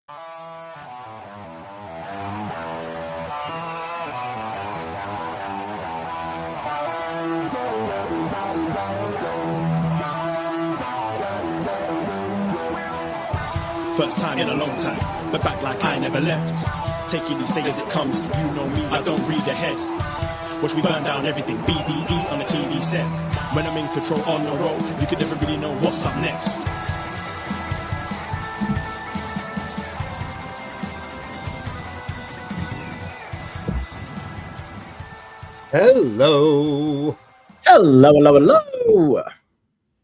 First time in a long time, but back like I never left. Taking each day as it comes, you know me, I don't read ahead. Watch me burn down everything, BDE on the TV set. When I'm in control on the road, you could never really know what's up next. Hello. Hello, hello, hello.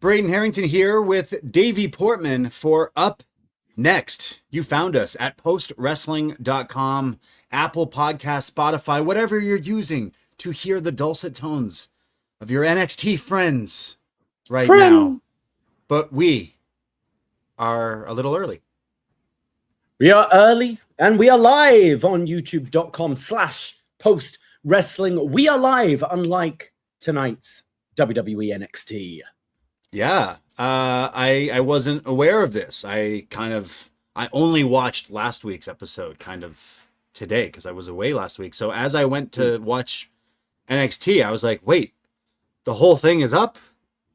Braden Herrington here with Davie Portman for upNXT. You found us at postwrestling.com, Apple Podcast, Spotify, whatever you're using to hear the dulcet tones of your NXT friends now. But we are a little early. We are early and we are live on youtube.com/postwrestling. We are live, unlike tonight's WWE NXT. Yeah, I wasn't aware of this. I only watched last week's episode kind of today because I was away last week. So as I went to watch NXT, I was like, wait, the whole thing is up,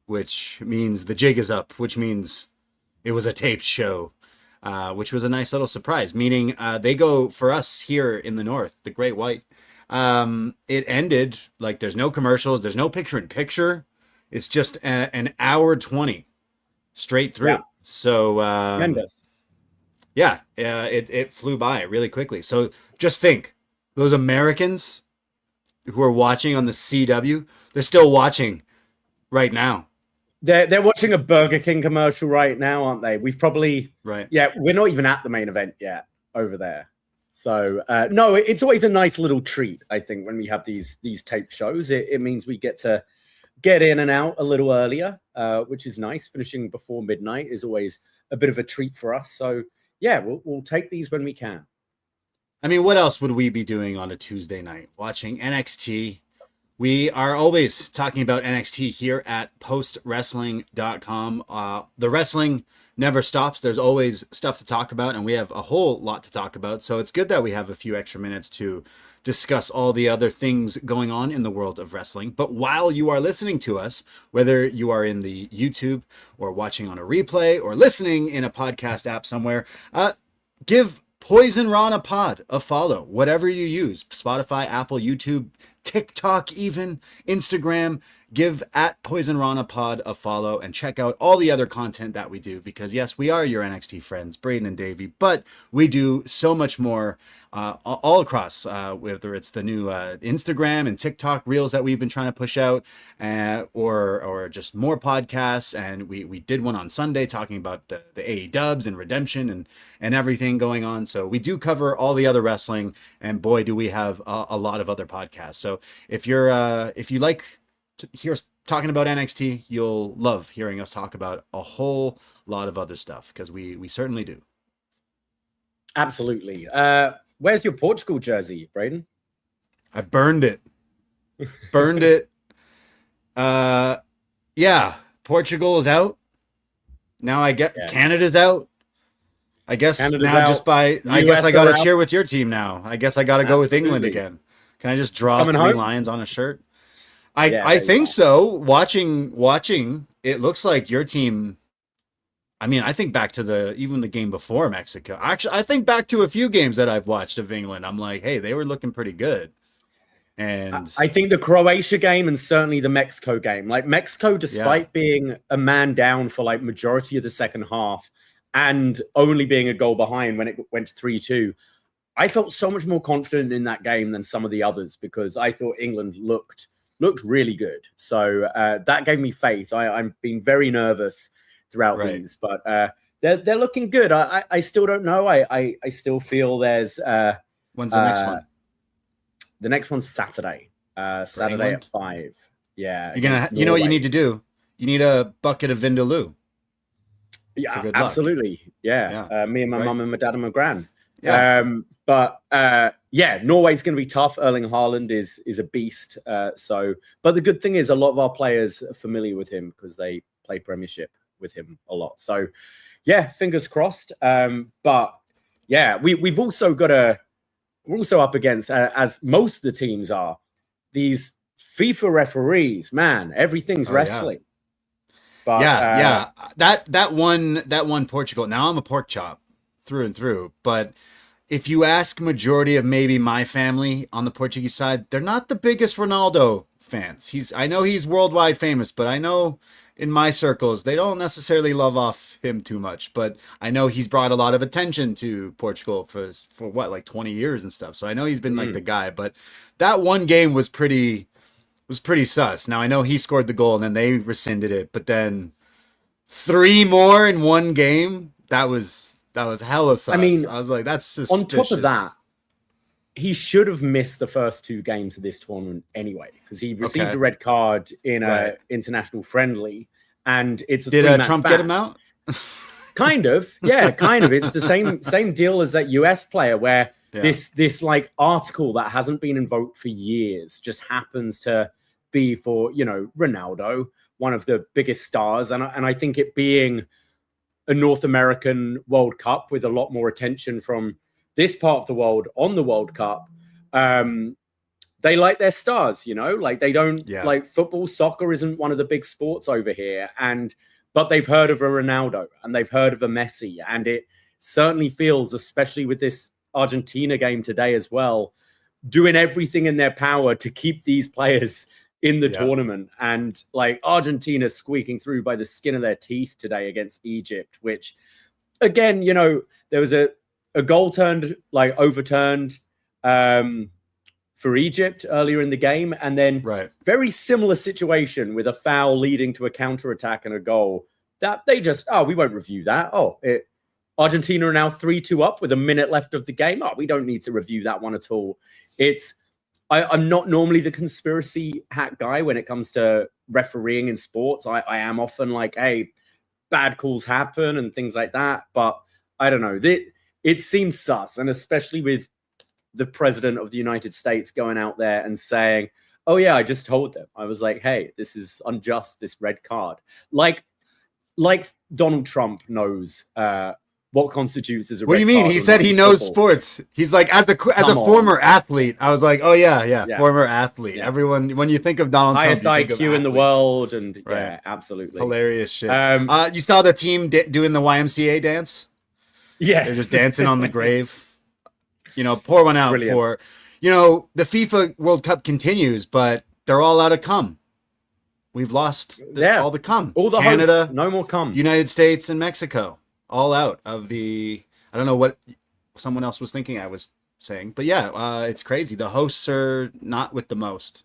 which means the jig is up, which means it was a taped show, which was a nice little surprise, meaning they go for us here in the North, the Great White. It ended like there's no commercials. There's no picture in picture. It's just an hour 20 straight through. Yeah. So, it flew by really quickly. So just think, those Americans who are watching on the CW, they're still watching right now. They're watching a Burger King commercial right now, aren't they? We've probably, we're not even at the main event yet over there. So, no, it's always a nice little treat, I think, when we have these taped shows. It means we get to get in and out a little earlier, which is nice. Finishing before midnight is always a bit of a treat for us. So, yeah, we'll take these when we can. I mean, what else would we be doing on a Tuesday night? Watching NXT. We are always talking about NXT here at postwrestling.com. The wrestling never stops. There's always stuff to talk about, and we have a whole lot to talk about. So it's good that we have a few extra minutes to discuss all the other things going on in the world of wrestling. But while you are listening to us, whether you are in the YouTube or watching on a replay or listening in a podcast app somewhere, give Poisonrana Pod a follow, whatever you use, Spotify, Apple, YouTube, TikTok, even Instagram. Give at Poisonrana Pod a follow and check out all the other content that we do, because yes, we are your NXT friends, Braden and Davie, but we do so much more all across, whether it's the new Instagram and TikTok reels that we've been trying to push out, or just more podcasts. And we did one on Sunday talking about the AEWs and Redemption and everything going on. So we do cover all the other wrestling, and boy, do we have a lot of other podcasts. So if you like to hear us talking about NXT, you'll love hearing us talk about a whole lot of other stuff, because we certainly do. Absolutely. Where's your Portugal jersey, Braden? I burned it. Yeah, Portugal is out. Now I get Canada's out. I guess Canada's now out. I guess I got to cheer with your team now. I guess I got to go with England again. Can I just draw 3 lions on a shirt? I think so. Watching, it looks like your team. I mean, I think back to even the game before Mexico. Actually, I think back to a few games that I've watched of England. I'm like, hey, they were looking pretty good. And I think the Croatia game and certainly the Mexico game, like Mexico, despite being a man down for like majority of the second half and only being a goal behind when it went to 3-2, I felt so much more confident in that game than some of the others, because I thought England looked really good. So that gave me faith. I'm being very nervous throughout these, but they're looking good. I still don't know. I still feel there's when's the next one? The next one's Saturday. Saturday at 5. Yeah. You know what you need to do? You need a bucket of Vindaloo. Yeah, absolutely. Yeah. Me and my mum and my dad and my gran. Yeah. But Norway's going to be tough. Erling Haaland is a beast. But the good thing is a lot of our players are familiar with him because they play Premiership with him a lot. So, yeah, fingers crossed. But yeah, we've also got we're also up against, as most of the teams are, these FIFA referees. Man, everything's wrestling. Yeah. But that one Portugal. Now I'm a pork chop through and through, but if you ask majority of maybe my family on the Portuguese side, they're not the biggest Ronaldo fans. I know he's worldwide famous, but I know in my circles they don't necessarily love off him too much. But I know he's brought a lot of attention to Portugal for what, like 20 years and stuff. So I know he's been like the guy. But that one game was pretty sus. Now I know he scored the goal and then they rescinded it, but then 3 more in one game, that was hella sus. I mean, I was like, that's suspicious. On top of that, he should have missed the first 2 games of this tournament anyway, because he received a red card in a international friendly, and it's a Did Trump get him out? Kind of, yeah, kind of. It's the same deal as that US player where this like article that hasn't been invoked for years just happens to be for, you know, Ronaldo, one of the biggest stars, and I think it being a North American World Cup with a lot more attention from this part of the world on the World Cup, they like their stars, you know, like they don't like football, soccer isn't one of the big sports over here, but they've heard of a Ronaldo and they've heard of a Messi, and it certainly feels, especially with this Argentina game today as well, doing everything in their power to keep these players in the tournament, and like Argentina squeaking through by the skin of their teeth today against Egypt, which again, you know, there was a goal overturned for Egypt earlier in the game, and then very similar situation with a foul leading to a counter-attack and a goal that they just, we won't review that. Argentina are now 3-2 up with a minute left of the game. We don't need to review that one at all. I'm not normally the conspiracy hat guy when it comes to refereeing in sports. I am often like, hey, bad calls happen and things like that. But I don't know. It seems sus. And especially with the president of the United States going out there and saying, oh, yeah, I just told them. I was like, hey, this is unjust, this red card. Like Donald Trump knows what constitutes as a red card. What do you mean? He said he knows sports. He's like, as a former athlete, I was like, oh yeah, former athlete. Yeah. Everyone, when you think of Donald Trump, highest IQ in the world, and right. Yeah, absolutely hilarious shit. You saw the team doing the YMCA dance? Yes, they're just dancing on the grave. You know, pour one out for. You know, the FIFA World Cup continues, but they're all out of cum. We've lost all the cum. All the Canada, hosts, no more cum. United States and Mexico. All out of the, I don't know what someone else was thinking I was saying, but yeah, it's crazy. The hosts are not with the most.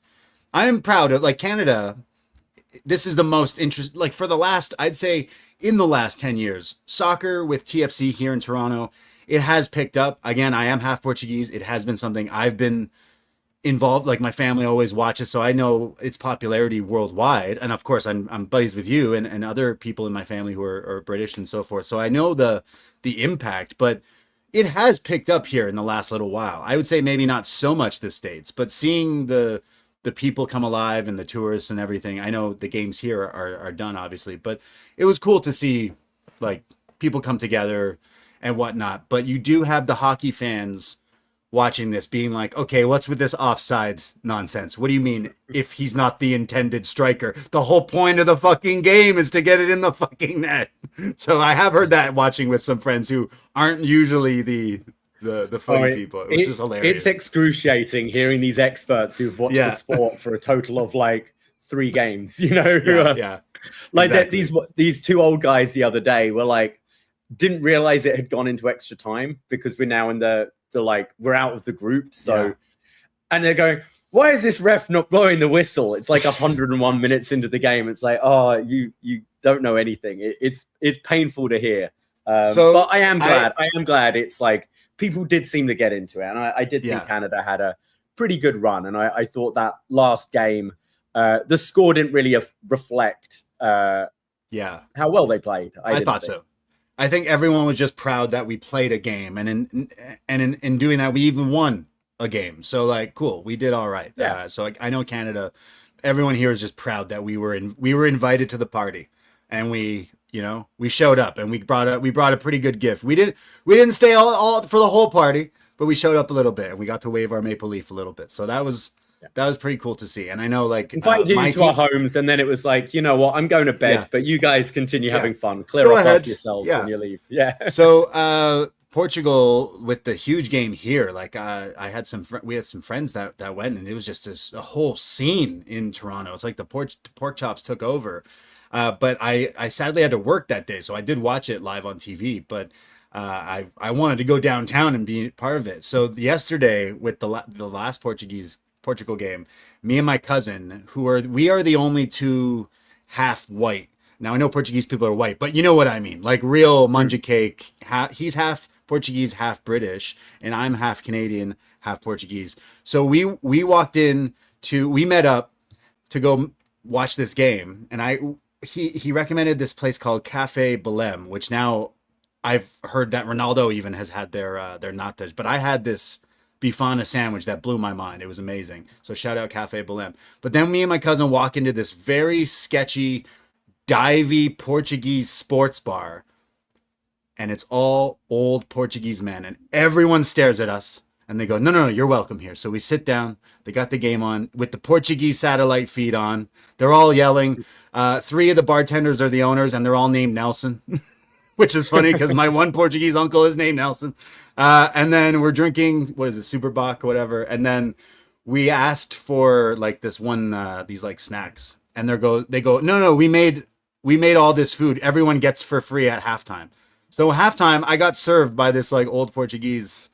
I am proud of, like, Canada. This is the most interest, like, for the last, I'd say in the last 10 years, soccer with TFC here in Toronto, it has picked up. Again, I am half Portuguese. It has been something I've been involved, like my family always watches, so I know its popularity worldwide. And of course I'm buddies with you and other people in my family who are British and so forth, so I know the impact. But it has picked up here in the last little while. I would say maybe not so much the States, but seeing the people come alive and the tourists and everything. I know the games here are done, obviously, but it was cool to see like people come together and whatnot. But you do have the hockey fans watching this being like, okay, what's with this offside nonsense? What do you mean if he's not the intended striker? The whole point of the fucking game is to get it in the fucking net. So I have heard that watching with some friends who aren't usually the funny people. It was just hilarious. It's excruciating hearing these experts who've watched the sport for a total of like 3 games, you know? Like exactly. These 2 old guys the other day were like, didn't realize it had gone into extra time because we're now in the we're out of the group. So, and they're going, why is this ref not blowing the whistle? It's like 101 minutes into the game. It's like, oh, you don't know anything. It's painful to hear. But I am glad it's like people did seem to get into it. And I did think Canada had a pretty good run. And I thought that last game, the score didn't really reflect how well they played. I thought so. I think everyone was just proud that we played a game, and in doing that, we even won a game. So like, cool, we did all right. So I know Canada, everyone here is just proud that we were invited to the party, and we showed up, and we brought a pretty good gift. We didn't stay all for the whole party, but we showed up a little bit, and we got to wave our maple leaf a little bit. So that was pretty cool to see. And I know, like, invited you to our homes, and then it was like, you know what, I'm going to bed, but you guys continue having fun. Clear up after yourselves when you leave. Yeah. So Portugal with the huge game here, like we had some friends that went, and it was just a whole scene in Toronto. It's like the pork chops took over. But I sadly had to work that day, so I did watch it live on TV. But I wanted to go downtown and be part of it. So yesterday with the last Portugal game, me and my cousin, we are the only two half white. Now I know Portuguese people are white, but you know what I mean, like real manja cake. He's half Portuguese, half British, and I'm half Canadian, half Portuguese. So we met up to go watch this game, and he recommended this place called Cafe Belém, which now I've heard that Ronaldo even has had their natas, but I had this bifana sandwich that blew my mind. It was amazing. So shout out Cafe Belém. But then me and my cousin walk into this very sketchy, divey Portuguese sports bar, and it's all old Portuguese men, and everyone stares at us, and they go, no, you're welcome here. So we sit down. They got the game on with the Portuguese satellite feed on. They're all yelling. 3 of the bartenders are the owners, and they're all named Nelson, which is funny because my one Portuguese uncle is named Nelson. And then we're drinking, what is it, Super Bock or whatever. And then we asked for like this one, these like snacks, and they go, no, we made all this food. Everyone gets for free at halftime. So halftime, I got served by this like old Portuguese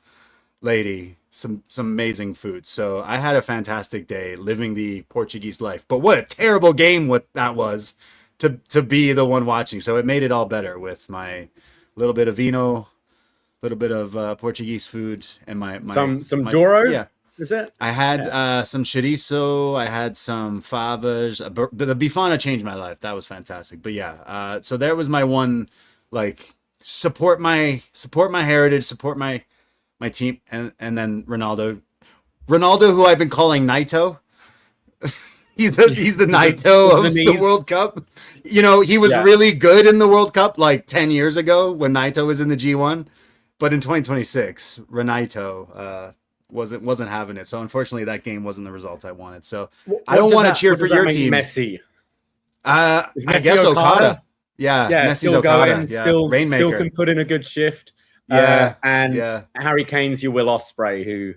lady some amazing food. So I had a fantastic day living the Portuguese life. But what a terrible game that was to be the one watching. So it made it all better with my little bit of vino, little bit of Portuguese food, and my some Douro. Yeah, is it? I had some chorizo. I had some favas. The bifana changed my life. That was fantastic. But yeah, so there was my one, like, support my heritage, support my team, and then Ronaldo, who I've been calling Naito. he's the Naito of the World Cup. You know, he was really good in the World Cup like 10 years ago when Naito was in the G1, but in 2026, Renaito wasn't having it. So unfortunately, that game wasn't the result I wanted. So I don't want to cheer for your team. Messi. I guess Okada. Yeah, Messi's still Okada. Going, still can put in a good shift. Harry Kane's your Will Ospreay, who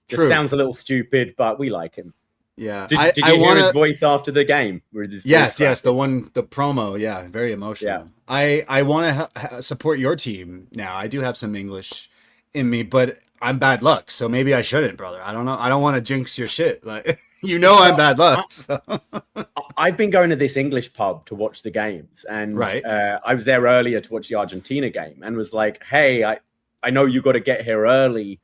just sounds a little stupid, but we like him. Yeah. Did you hear his voice after the game? Yes, the promo. Yeah, very emotional. Yeah. I want to support your team now. I do have some English in me, but I'm bad luck, so maybe I shouldn't, brother. I don't know. I don't want to jinx your shit. Like, I'm bad luck. So. I've been going to this English pub to watch the games, and I was there earlier to watch the Argentina game, and was like, "Hey, I know you got to get here early.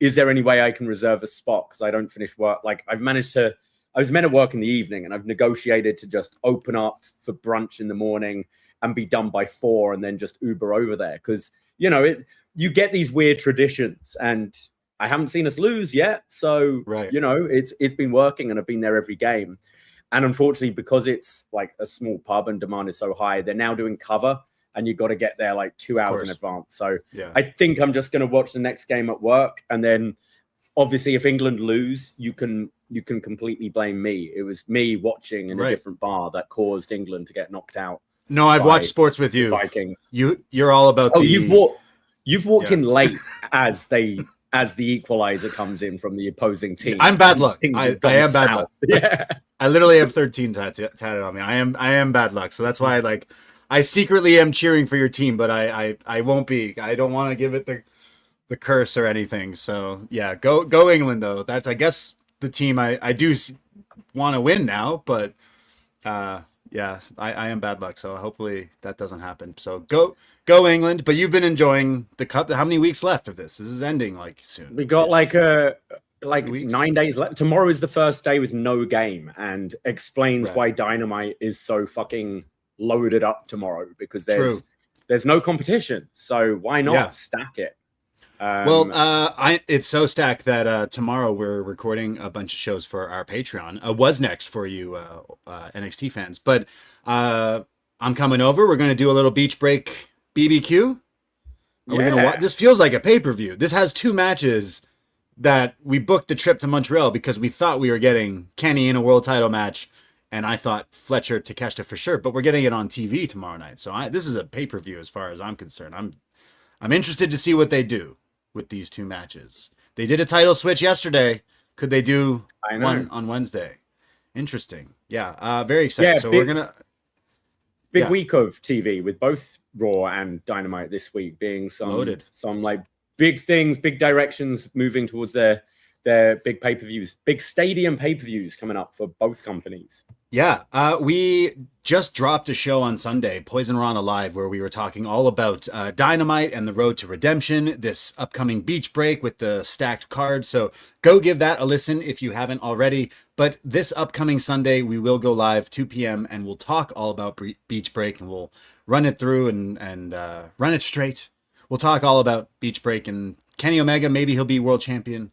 Is there any way I can reserve a spot? Because I don't finish work. Like, I was meant to work in the evening, and I've negotiated to just open up for brunch in the morning and be done by 4, and then just Uber over there. Because you get these weird traditions, and I haven't seen us lose yet. So it's been working, and I've been there every game. And unfortunately, because it's like a small pub and demand is so high, they're now doing cover, and you've got to get there like 2 hours in advance. So I think I'm just going to watch the next game at work. And then obviously if England lose, you can completely blame me. It was me watching in a different bar that caused England to get knocked out. No, I've watched sports with you. Vikings. You're all about you've walked in late as the equalizer comes in from the opposing team. I'm bad luck. I am bad luck. Yeah. I literally have 13 tatted on me. I am bad luck. So that's why I secretly am cheering for your team, but I won't be. I don't want to give it the curse or anything. So yeah, go England though. That's, I guess, the team I do want to win now, but I am bad luck. So hopefully that doesn't happen. So go England. But you've been enjoying the cup. How many weeks left of this? This is ending like soon. We got like 9 days left. Tomorrow is the first day with no game, and explains why Dynamite is so fucking loaded up tomorrow, because there's no competition. So why not stack it? It's so stacked that tomorrow we're recording a bunch of shows for our Patreon. Was next for you NXT fans, but I I'm coming over. We're going to do a little beach break BBQ. Are we going to watch? This feels like a pay-per-view. This has 2 matches that we booked the trip to Montreal because we thought we were getting Kenny in a world title match, and I thought Fletcher Takeshita for sure, but we're getting it on TV tomorrow night. So this is a pay-per-view as far as I'm concerned. I'm interested to see what they do with these 2 matches. They did a title switch yesterday. Could they do one on Wednesday? Interesting. Yeah, very excited. So we're going to... Big week of TV with both Raw and Dynamite this week being some like big things, big directions moving towards their big pay-per-views, big stadium pay-per-views coming up for both companies. Yeah, we just dropped a show on Sunday, Poisonrana Live, where we were talking all about Dynamite and the road to redemption, this upcoming beach break with the stacked card. So go give that a listen if you haven't already. But this upcoming Sunday, we will go live 2 p.m. and we'll talk all about beach break, and we'll run it through and run it straight. We'll talk all about beach break and Kenny Omega. Maybe he'll be world champion.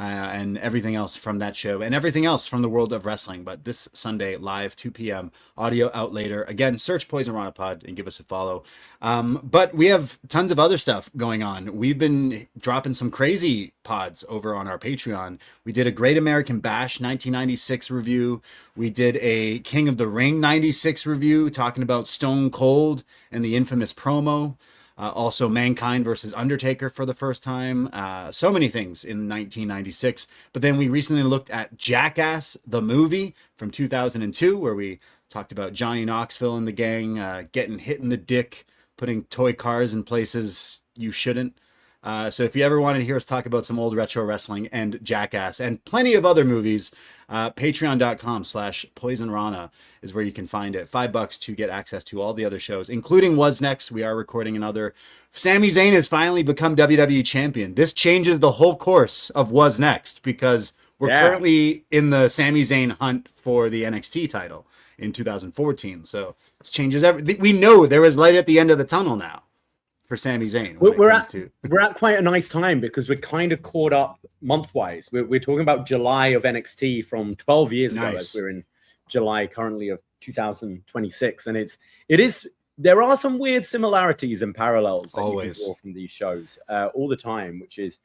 And everything else from that show and everything else from the world of wrestling. But this Sunday, live, 2 p.m., audio out later. Again, search Poisonrana Pod and give us a follow. But we have tons of other stuff going on. We've been dropping some crazy pods over on our Patreon. We did a Great American Bash 1996 review. We did a King of the Ring 96 review talking about Stone Cold and the infamous promo. Also, Mankind versus Undertaker for the first time. So many things in 1996. But then we recently looked at Jackass, the movie from 2002, where we talked about Johnny Knoxville and the gang getting hit in the dick, putting toy cars in places you shouldn't. So if you ever wanted to hear us talk about some old retro wrestling and Jackass and plenty of other movies, patreon.com/Poisonrana is where you can find it. $5 to get access to all the other shows, including Was Next. We are recording another. Sami Zayn has finally become WWE champion. This changes the whole course of Was Next because we're currently in the Sami Zayn hunt for the NXT title in 2014. So this changes everything. We know there is light at the end of the tunnel now for Sami Zayn. We're at quite a nice time because we're kind of caught up month-wise. We're talking about July of NXT from 12 years ago, as we're in July currently of 2026, and it is there are some weird similarities and parallels that you can draw from these shows all the time, which is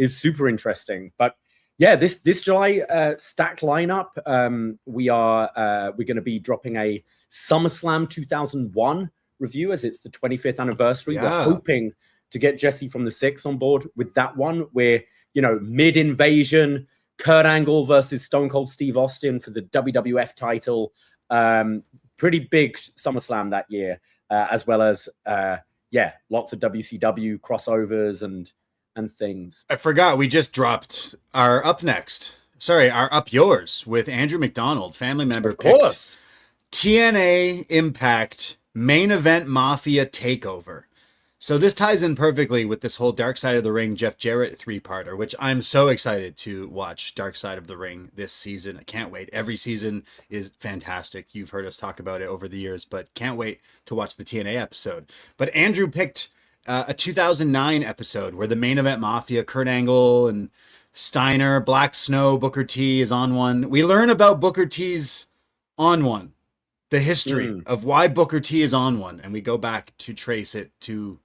super interesting. But yeah, this July stacked lineup. We're going to be dropping a SummerSlam 2001 review as it's the 25th anniversary. We're hoping to get Jesse from the Six on board with that one. We're mid-invasion, Kurt Angle versus Stone Cold Steve Austin for the WWF title. Pretty big SummerSlam that year, as well as lots of WCW crossovers and things. I forgot we just dropped our Up Yours with Andrew McDonald, family member. Of course. TNA Impact Main Event Mafia Takeover. So this ties in perfectly with this whole Dark Side of the Ring Jeff Jarrett 3-parter, which I'm so excited to watch Dark Side of the Ring this season. I can't wait. Every season is fantastic. You've heard us talk about it over the years, but can't wait to watch the TNA episode. But Andrew picked a 2009 episode where the Main Event Mafia, Kurt Angle and Steiner, Black Snow, Booker T is on one. We learn about Booker T's on one, the history of why Booker T is on one, and we go back to trace it to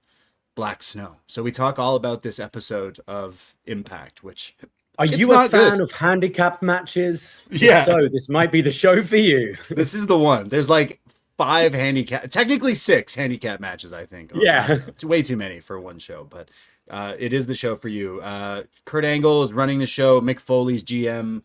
Black Snow. So we talk all about this episode of Impact, which are you a fan of handicapped matches? Yeah. So this might be the show for you. This is the one. There's like 5 handicap, technically 6 handicap matches, I think. Yeah. It's way too many for one show, but it is the show for you. Kurt Angle is running the show. Mick Foley's GM.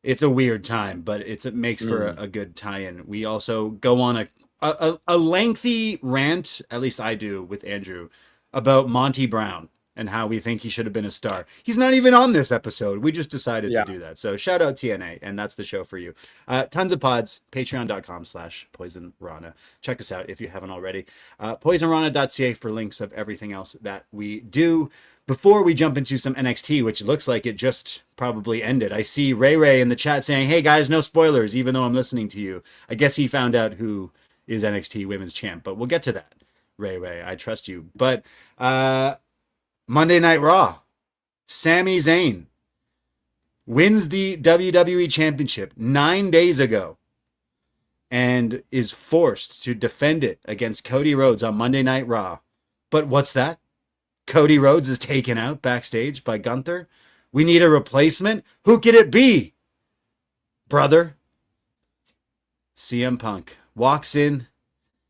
It's a weird time, but it makes for a good tie-in. We also go on a lengthy rant, at least I do, with Andrew, about Monty Brown and how we think he should have been a star. He's not even on this episode. We just decided to do that. So shout out TNA, and that's the show for you. Tons of pods, patreon.com/Poisonrana. Check us out if you haven't already. Poisonrana.ca for links of everything else that we do. Before we jump into some NXT, which looks like it just probably ended, I see Ray in the chat saying, hey guys, no spoilers, even though I'm listening to you. I guess he found out who is NXT Women's Champ, but we'll get to that. Ray, I trust you. But Monday Night Raw, Sami Zayn wins the WWE Championship 9 days ago. and is forced to defend it against Cody Rhodes on Monday Night Raw. But what's that? Cody Rhodes is taken out backstage by Gunther. We need a replacement. Who could it be? Brother. CM Punk walks in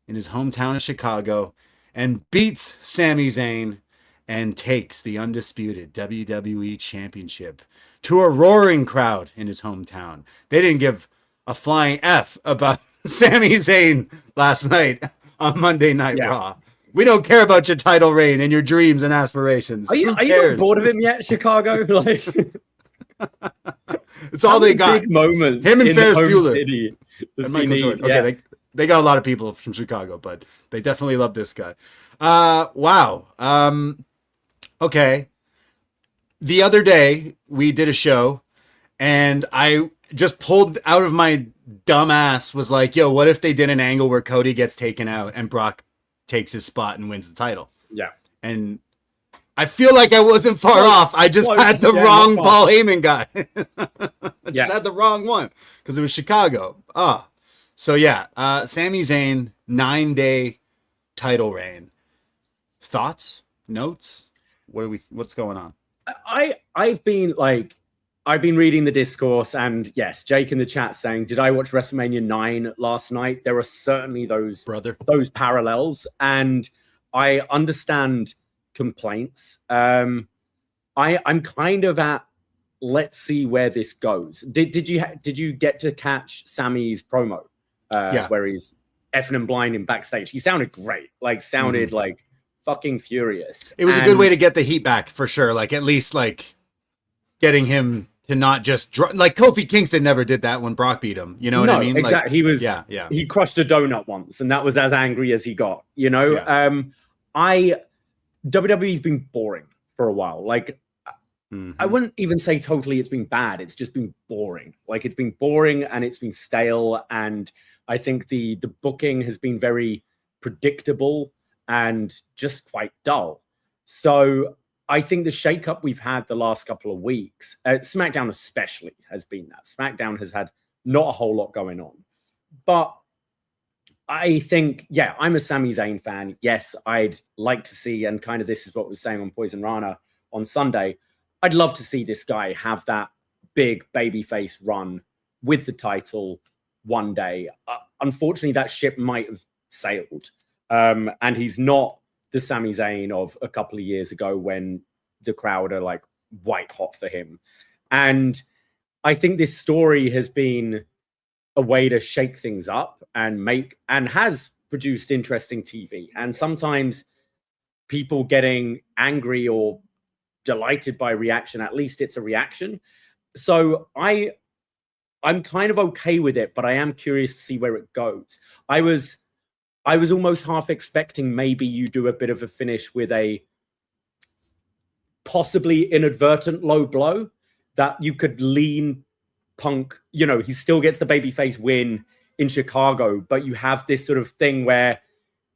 his hometown of Chicago and beats Sami Zayn and takes the undisputed WWE Championship to a roaring crowd in his hometown. They didn't give a flying F about Sami Zayn last night on Monday Night Raw. We don't care about your title reign and your dreams and aspirations. Are you not bored of him yet, Chicago? Like, it's all they got. Big moments. Him and in Ferris the home Bueller city, and Michael Jordan. Okay, they got a lot of people from Chicago, but they definitely love this guy. Wow. Okay. The other day we did a show, and I just pulled out of my dumb ass was like, yo, what if they did an angle where Cody gets taken out and Brock takes his spot and wins the title? Yeah. And I feel like I wasn't far off. I just had the wrong Paul Heyman guy. I just had the wrong one because it was Chicago. So yeah, Sami Zayn, 9-day title reign. Thoughts? Notes? What's going on? I've been reading the discourse, and yes, Jake in the chat saying, did I watch WrestleMania 9 last night? There are certainly those parallels, and I understand complaints. I'm kind of at, let's see where this goes. Did you get to catch Sammy's promo? Where he's effing and blinding backstage. He sounded great. Sounded like fucking furious. It was a good way to get the heat back for sure. Like at least like getting him to not just like Kofi Kingston never did that when Brock beat him. You know what I mean? Exactly. Like, he was he crushed a donut once, and that was as angry as he got. You know, WWE's been boring for a while. Like I wouldn't even say totally it's been bad. It's just been boring. Like it's been boring and it's been stale. And I think the booking has been very predictable and just quite dull. So I think the shakeup we've had the last couple of weeks, SmackDown especially, has been that. SmackDown has had not a whole lot going on. But I think, I'm a Sami Zayn fan. Yes, I'd like to see, and kind of this is what we were saying on Poisonrana on Sunday, I'd love to see this guy have that big babyface run with the title one day. Unfortunately, that ship might have sailed. And he's not the Sami Zayn of a couple of years ago when the crowd are like white hot for him. And I think this story has been a way to shake things up and has produced interesting TV. And sometimes people getting angry or delighted by reaction, at least it's a reaction. So I'm kind of okay with it, but I am curious to see where it goes. I was almost half expecting maybe you do a bit of a finish with a possibly inadvertent low blow that you could lean Punk, he still gets the babyface win in Chicago, but you have this sort of thing where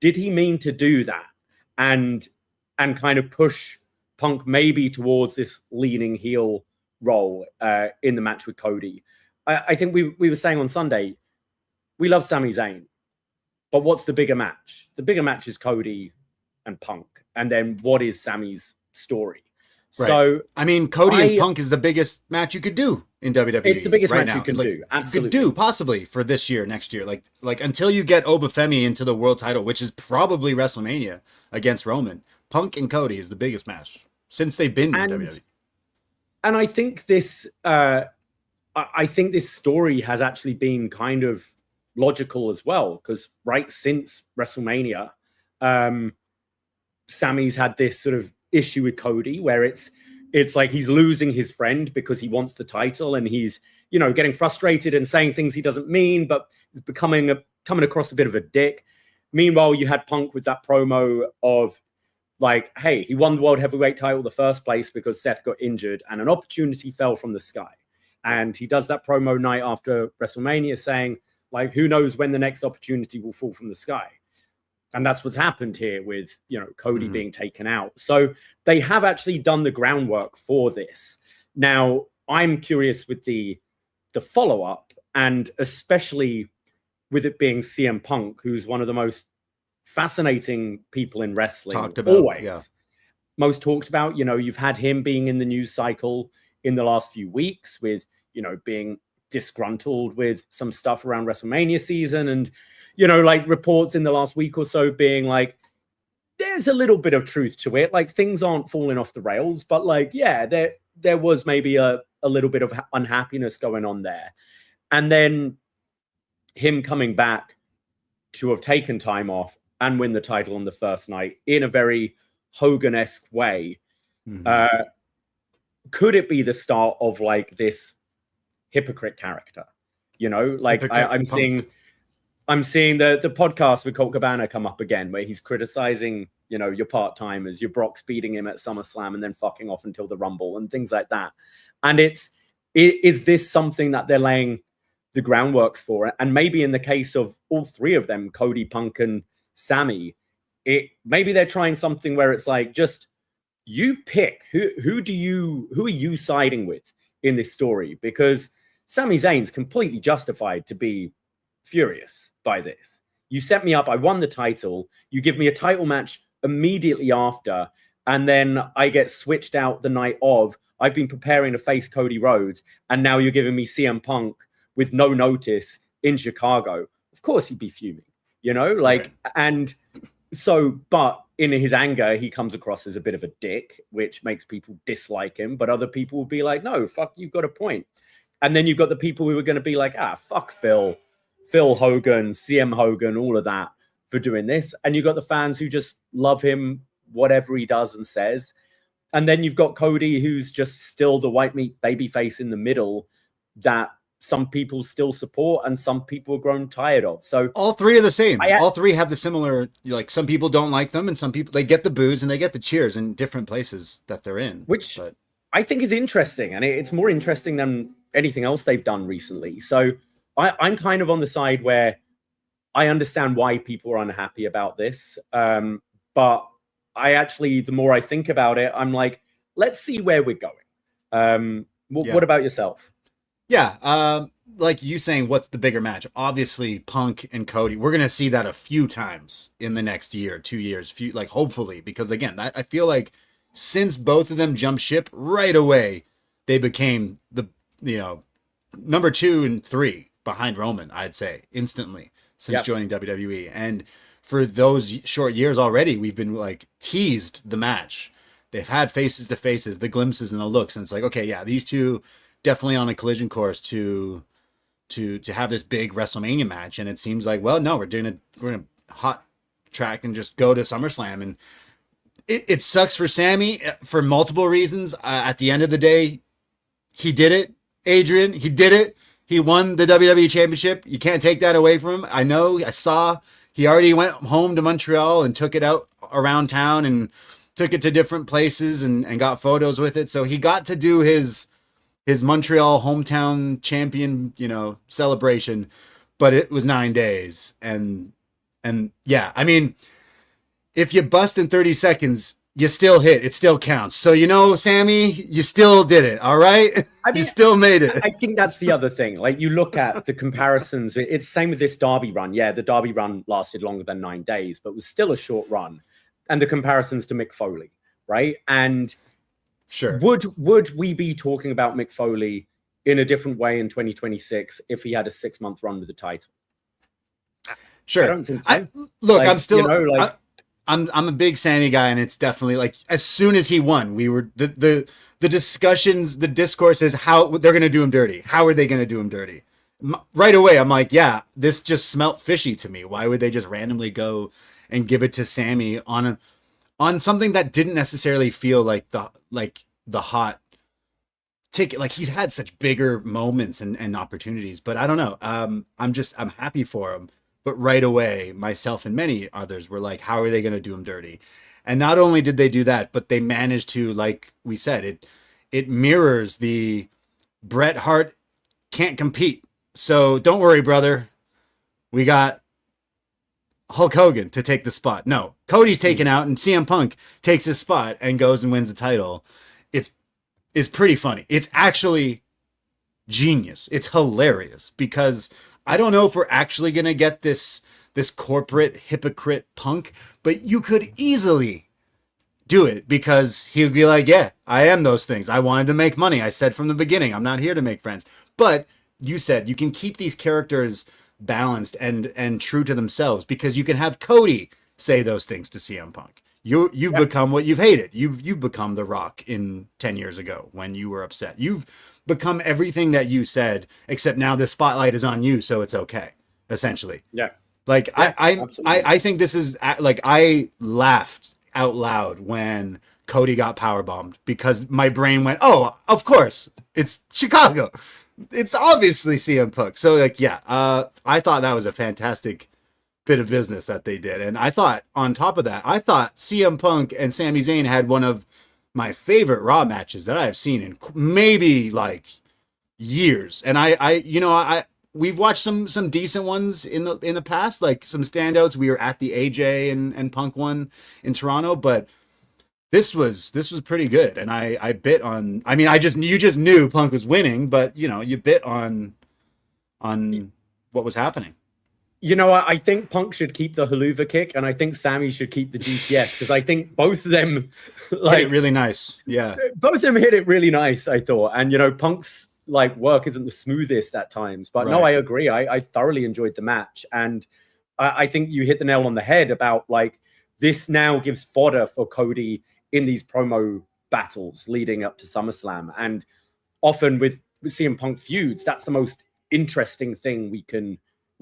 did he mean to do that? And kind of push Punk maybe towards this leaning heel role in the match with Cody. I think we were saying on Sunday, we love Sami Zayn, but what's the bigger match? The bigger match is Cody and Punk. And then what is Sami's story? Right. So, I mean, Cody and Punk is the biggest match you could do in WWE. It's the biggest right match now. you can do. Absolutely. You could do possibly for this year, next year. Like until you get Obafemi into the world title, which is probably WrestleMania against Roman, Punk and Cody is the biggest match since they've been in WWE. And I think this story has actually been kind of logical as well, because right since WrestleMania, Sami's had this sort of issue with Cody where it's like he's losing his friend because he wants the title, and he's getting frustrated and saying things he doesn't mean, but he's coming across a bit of a dick. Meanwhile, you had Punk with that promo of like, hey, he won the World Heavyweight title in the first place because Seth got injured and an opportunity fell from the sky. And he does that promo night after WrestleMania saying, like, who knows when the next opportunity will fall from the sky. And that's what's happened here with, Cody being taken out. So they have actually done the groundwork for this. Now, I'm curious with the follow-up, and especially with it being CM Punk, who's one of the most fascinating people in wrestling. Talked about, always. yeah. Most talked about, you know, you've had him being in the news cycle in the last few weeks with, you know, being disgruntled with some stuff around WrestleMania season, and, you know, like reports in the last week or so being like, there's a little bit of truth to it. Like, things aren't falling off the rails, but like, yeah, there was maybe a little bit of unhappiness going on there. And then him coming back to have taken time off and win the title on the first night in a very Hogan-esque way. Mm-hmm. Could it be the start of like this hypocrite character? You know, like I'm seeing the podcast with Colt Cabana come up again, where he's criticizing, you know, your part-timers, your Brock's beating him at SummerSlam and then fucking off until the Rumble and things like that. And is this something that they're laying the groundworks for? And maybe in the case of all three of them, Cody, Punk, and Sammy, maybe they're trying something where it's like, just you pick who are you siding with in this story? Because Sami Zayn's completely justified to be furious by this. You set me up, I won the title, you give me a title match immediately after, and then I get switched out the night of. I've been preparing to face Cody Rhodes, and now you're giving me CM Punk with no notice in Chicago. Of course he'd be fuming, you know, like, right. And so, but in his anger, he comes across as a bit of a dick, which makes people dislike him, but other people will be like, no, fuck, you've got a point. And then you've got the people who are going to be like, fuck Phil Hogan, CM Hogan, all of that for doing this. And you've got the fans who just love him, whatever he does and says. And then you've got Cody, who's just still the white meat babyface in the middle that some people still support and some people have grown tired of. So all three are the same. All three have the similar, like, some people don't like them and some people, they get the boos and they get the cheers in different places that they're in. Which I think is interesting. And it's more interesting than anything else they've done recently. So I'm kind of on the side where I understand why people are unhappy about this. But I actually, the more I think about it, I'm like, let's see where we're going. What about yourself? Yeah. Like you saying, what's the bigger match? Obviously, Punk and Cody. We're going to see that a few times in the next year, 2 years, hopefully, because again, I feel like since both of them jumped ship right away, they became the, you know, number 2 and 3 behind Roman, I'd say, instantly since joining WWE. And for those short years already, we've been like teased the match. They've had faces to faces, the glimpses and the looks. And it's like, okay, yeah, these two definitely on a collision course to have this big WrestleMania match. And it seems like, well, no, we're going to hot track and just go to SummerSlam. And it sucks for Sammy for multiple reasons. At the end of the day, he did it. Adrian, he did it. He won the WWE Championship. You can't take that away from him. I know, I saw he already went home to Montreal and took it out around town and took it to different places and got photos with it. So he got to do his Montreal hometown champion, you know, celebration, but it was 9 days. And yeah, I mean, if you bust in 30 seconds, you still hit. It still counts. So, you know, Sammy, you still did it. All right. I mean, you still made it. I think that's the other thing. Like, you look at the comparisons. It's the same with this Derby run. Yeah, the Derby run lasted longer than 9 days, but was still a short run. And the comparisons to Mick Foley, right? And sure, would we be talking about Mick Foley in a different way in 2026 if he had a 6-month run with the title? Sure. I don't think so. I'm still, you know, I'm a big Sammy guy, and it's definitely like, as soon as he won, we were the discussions, the discourse is how they're going to do him dirty. How are they going to do him dirty? Right away, I'm like, yeah, this just smelt fishy to me. Why would they just randomly go and give it to Sammy on something that didn't necessarily feel like the hot ticket? Like, he's had such bigger moments and opportunities, but I don't know. I'm happy for him. But right away, myself and many others were like, how are they going to do him dirty? And not only did they do that, but they managed to, like we said, it mirrors the Bret Hart can't compete. So don't worry, brother. We got Hulk Hogan to take the spot. No, Cody's taken out and CM Punk takes his spot and goes and wins the title. It's pretty funny. It's actually genius. It's hilarious because I don't know if we're actually going to get this corporate hypocrite Punk, but you could easily do it because he would be like, yeah, I am those things. I wanted to make money. I said from the beginning, I'm not here to make friends. But you said you can keep these characters balanced and true to themselves because you can have Cody say those things to CM Punk. You've become what you've hated. You've become The Rock in 10 years ago when you were upset. You've become everything that you said, except now the spotlight is on you, so it's okay. Essentially, Like I think this is like I laughed out loud when Cody got powerbombed because my brain went, "Oh, of course, it's Chicago. It's obviously CM Punk." So like, I thought that was a fantastic bit of business that they did. And I thought on top of that, I thought CM Punk and Sami Zayn had one of my favorite Raw matches that I have seen in maybe like years. And we've watched some decent ones in the past, like some standouts. We were at the AJ and Punk one in Toronto, but this was pretty good. And I bit on, I mean, you just knew Punk was winning, but you bit on what was happening. I think Punk should keep the haluva kick, and I think Sami should keep the GTS because I think both of them hit it really nice. Yeah, both of them hit it really nice. I thought, and Punk's like work isn't the smoothest at times, but no, I agree. I thoroughly enjoyed the match, and I think you hit the nail on the head about like this now gives fodder for Cody in these promo battles leading up to SummerSlam, and often with CM Punk feuds, that's the most interesting thing we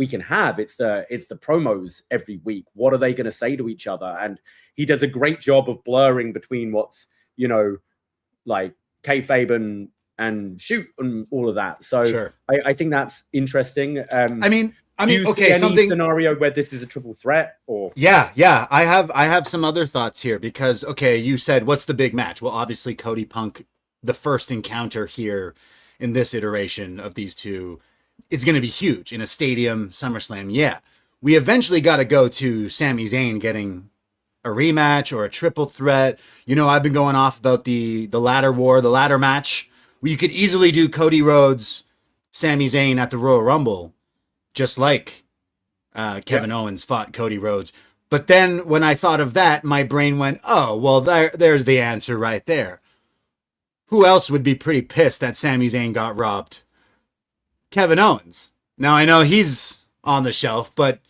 can have. It's the promos every week. What are they going to say to each other? And he does a great job of blurring between what's, like kayfabe and shoot and all of that. So sure. I think that's interesting. I mean, okay, any scenario where this is a triple threat or? Yeah. I have some other thoughts here because, okay, you said, what's the big match? Well, obviously Cody Punk, the first encounter here in this iteration of these two, is going to be huge in a stadium SummerSlam. Yeah, we eventually got to go to Sami Zayn getting a rematch or a triple threat. I've been going off about the ladder war, the ladder match. You could easily do Cody Rhodes, Sami Zayn at the Royal Rumble, just like Kevin Owens fought Cody Rhodes. But then when I thought of that, my brain went, oh, well, there's the answer right there. Who else would be pretty pissed that Sami Zayn got robbed? Kevin Owens. Now I know he's on the shelf, but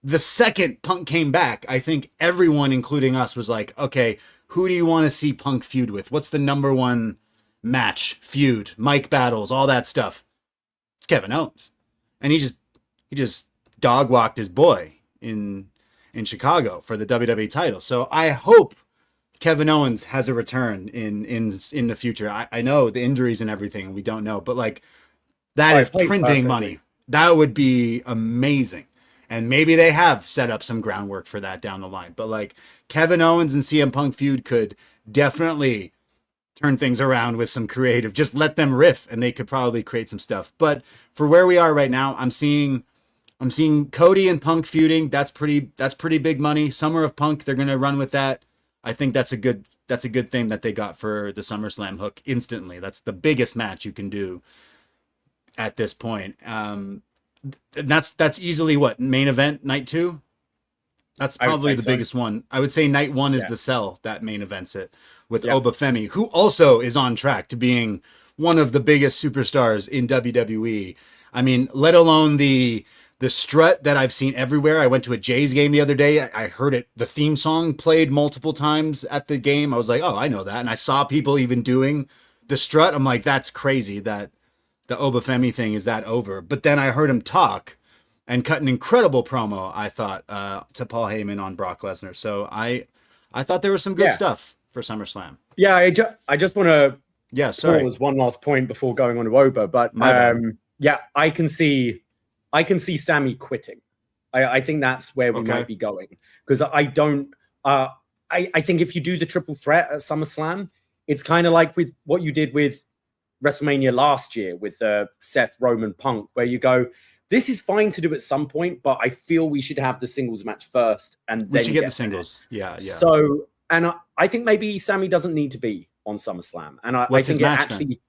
the second Punk came back, I think everyone, including us, was like, okay, who do you want to see Punk feud with? What's the number one match, feud, mic battles, all that stuff? It's Kevin Owens. And he just dog walked his boy in Chicago for the WWE title. So I hope Kevin Owens has a return in the future. I know the injuries and everything, we don't know, but like, that is printing money. That would be amazing. And maybe they have set up some groundwork for that down the line. But like Kevin Owens and CM Punk feud could definitely turn things around with some creative. Just let them riff and they could probably create some stuff. But for where we are right now, I'm seeing Cody and Punk feuding. That's pretty big money. Summer of Punk, they're going to run with that. I think that's a good thing that they got for the SummerSlam hook instantly. That's the biggest match you can do at this point. That's easily what, main event night 2? That's probably the biggest one. I would say night 1 is the Cell that main events it with Obafemi, who also is on track to being one of the biggest superstars in WWE. I mean, let alone the strut that I've seen everywhere. I went to a Jays game the other day. I heard it. The theme song played multiple times at the game. I was like, oh, I know that. And I saw people even doing the strut. I'm like, that's crazy that the Obafemi thing is that over. But then I heard him talk and cut an incredible promo, I thought, to Paul Heyman on Brock Lesnar. So I thought there was some good stuff for SummerSlam. Yeah, I just want to pause one last point before going on to Oba. But I can see Sami quitting. I think that's where we might be going. Because I don't... I think if you do the triple threat at SummerSlam, it's kind of like with what you did with WrestleMania last year with Seth, Roman, Punk, where you go, this is fine to do at some point, but I feel we should have the singles match first, and then we should get the singles. Yeah. So, and I think maybe Sami doesn't need to be on SummerSlam, and I think it actually.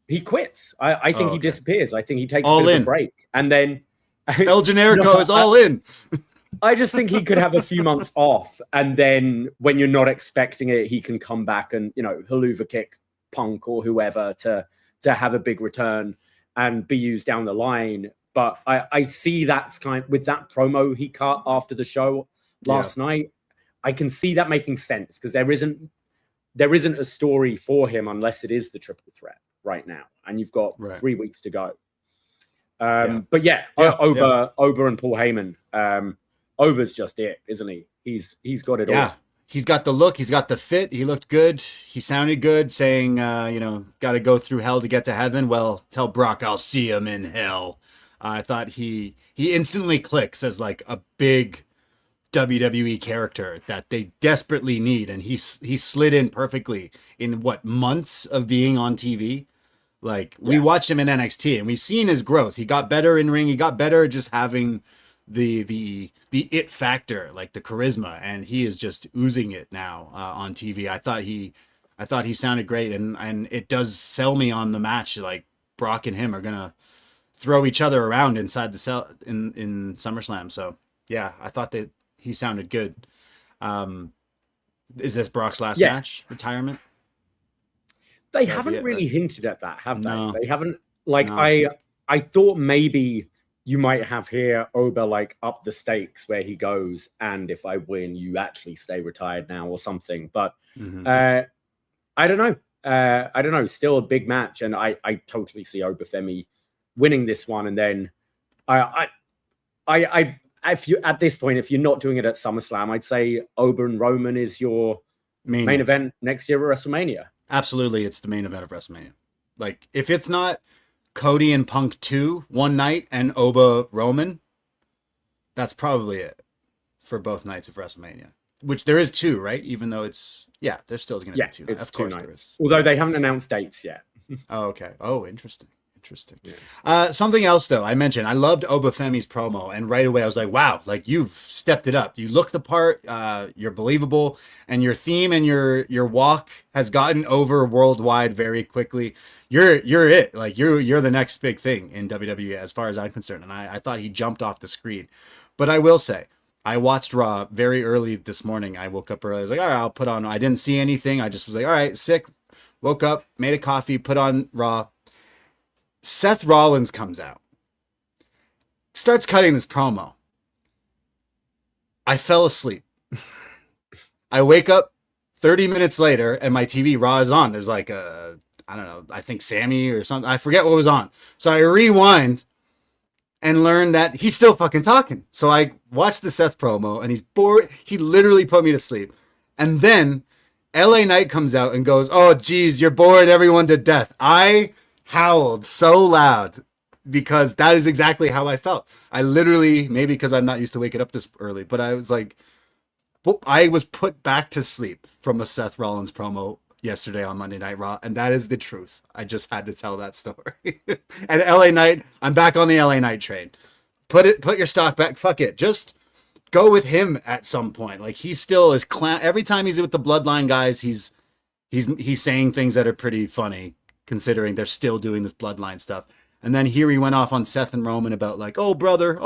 he quits. I think he disappears. I think he takes all a bit in. of a break. And then El Generico is all in. I just think he could have a few months off. And then when you're not expecting it, he can come back and, you know, haluva kick Punk or whoever to have a big return and be used down the line. But I see that's kind of, with that promo he cut after the show last night, I can see that making sense because there isn't a story for him unless it is the triple threat right now. And you've got 3 weeks to go. But Ober and Paul Heyman, Ober's just it, isn't he? He's got it all. He's got the look. He's got the fit. He looked good. He sounded good, saying, got to go through hell to get to heaven. Well, tell Brock I'll see him in hell. I thought he instantly clicks as like a big WWE character that they desperately need. And he slid in perfectly in months of being on TV. Like we watched him in NXT and we've seen his growth. He got better in ring. He got better just having the it factor, like the charisma, and he is just oozing it now on TV. I thought he sounded great, and it does sell me on the match. Like Brock and him are gonna throw each other around inside the cell in SummerSlam. So yeah, I thought that he sounded good. Is this Brock's last match? Retirement? They haven't really hinted at that, have they? No. They haven't. Like I thought maybe you might have here Ober like up the stakes where he goes, and if I win, you actually stay retired now or something. But I don't know. I don't know. Still a big match, and I totally see Obafemi winning this one. And then if you at this point, if you're not doing it at SummerSlam, I'd say Ober and Roman is your main event next year at WrestleMania. Absolutely, it's the main event of WrestleMania. Like if it's not Cody and Punk 2 one night and Oba Roman, that's probably it for both nights of WrestleMania. Which there is 2, right? Even though it's there's still going to be 2. It's of 2 course nights. there is. Although they haven't announced dates yet. Oh, okay. Oh, interesting. Something else though, I mentioned I loved Obafemi's promo, and right away I was like, wow, like you've stepped it up. You look the part, you're believable, and your theme and your walk has gotten over worldwide very quickly. You're it. Like you're the next big thing in WWE as far as I'm concerned. And I thought he jumped off the screen. But I will say, I watched Raw very early this morning. I woke up early. I was like, all right, I'll put on. I didn't see anything. I just was like, all right, sick. Woke up, made a coffee, put on Raw. Seth Rollins comes out, starts cutting this promo. I fell asleep. I wake up 30 minutes later and my TV Raw is on. There's like I don't know, I think Sammy or something. I forget what was on. So I rewind and learn that he's still fucking talking. So I watched the Seth promo and he's bored. He literally put me to sleep. And then LA Knight comes out and goes, oh, geez, you're bored everyone to death. I howled so loud because that is exactly how I felt. I literally, maybe because I'm not used to waking up this early, but I was like, I was put back to sleep from a Seth Rollins promo yesterday on Monday Night Raw, and that is the truth. I just had to tell that story. And LA Knight, I'm back on the LA Knight train. Put your stock back. Fuck it. Just go with him at some point. Like he still is clown. Every time he's with the Bloodline guys, he's saying things that are pretty funny, considering they're still doing this Bloodline stuff. And then here he went off on Seth and Roman about like, oh brother,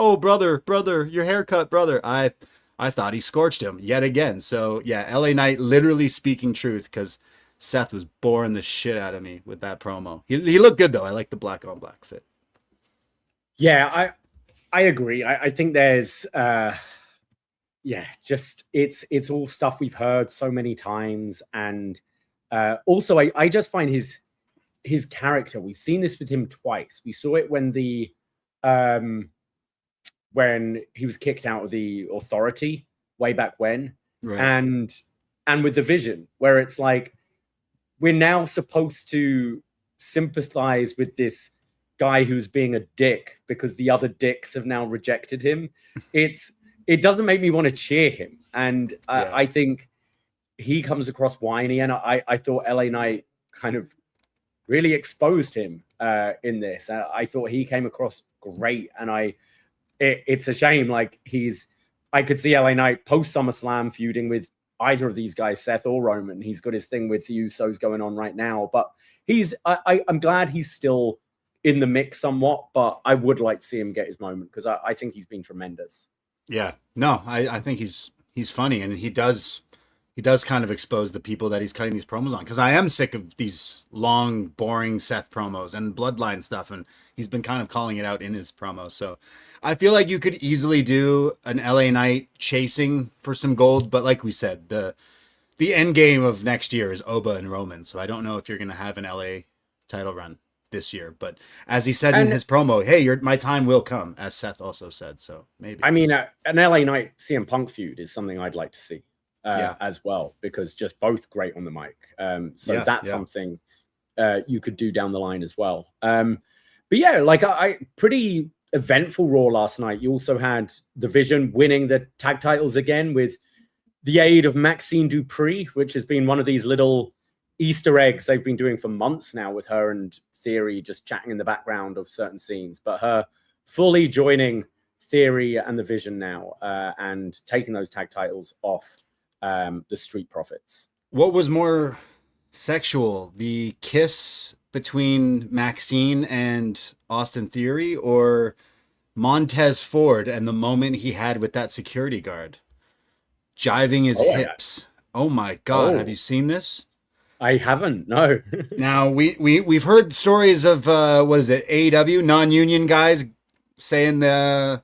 your haircut, brother. I thought he scorched him yet again. So yeah, LA Knight literally speaking truth because Seth was boring the shit out of me with that promo. He looked good though. I like the black on black fit. Yeah, I agree. I think there's just it's all stuff we've heard so many times. And also I just find his character, we've seen this with him twice. We saw it when when he was kicked out of the Authority way back when, right. and with the Vision, where it's like we're now supposed to sympathize with this guy who's being a dick because the other dicks have now rejected him. It doesn't make me want to cheer him, and I think he comes across whiny, and I thought LA Knight kind of really exposed him in this. I thought he came across great, and it's a shame. Like I could see LA Knight post SummerSlam feuding with either of these guys, Seth or Roman. He's got his thing with the Usos going on right now, but I'm glad he's still in the mix somewhat, but I would like to see him get his moment because I think he's been tremendous. Yeah, no, I think he's funny, and he does kind of expose the people that he's cutting these promos on, because I am sick of these long, boring Seth promos and Bloodline stuff, and he's been kind of calling it out in his promos. So I feel like you could easily do an LA Knight chasing for some gold, but like we said, the end game of next year is Oba and Roman, so I don't know if you're going to have an LA title run this year. But as he said in his promo, hey, my time will come, as Seth also said, so maybe. I mean, an LA Knight CM Punk feud is something I'd like to see. As well, because just both great on the mic. That's something you could do down the line as well. But yeah, like I pretty eventful Raw last night. You also had the Vision winning the tag titles again with the aid of Maxine Dupree, which has been one of these little Easter eggs they've been doing for months now with her and Theory just chatting in the background of certain scenes. But her fully joining Theory and the Vision now and taking those tag titles off the Street Profits. What was more sexual, the kiss between Maxine and Austin Theory, or Montez Ford and the moment he had with that security guard jiving his hips? Oh my God. Have you seen this? I haven't, no. Now we've heard stories of what is it, AEW non-union guys saying they're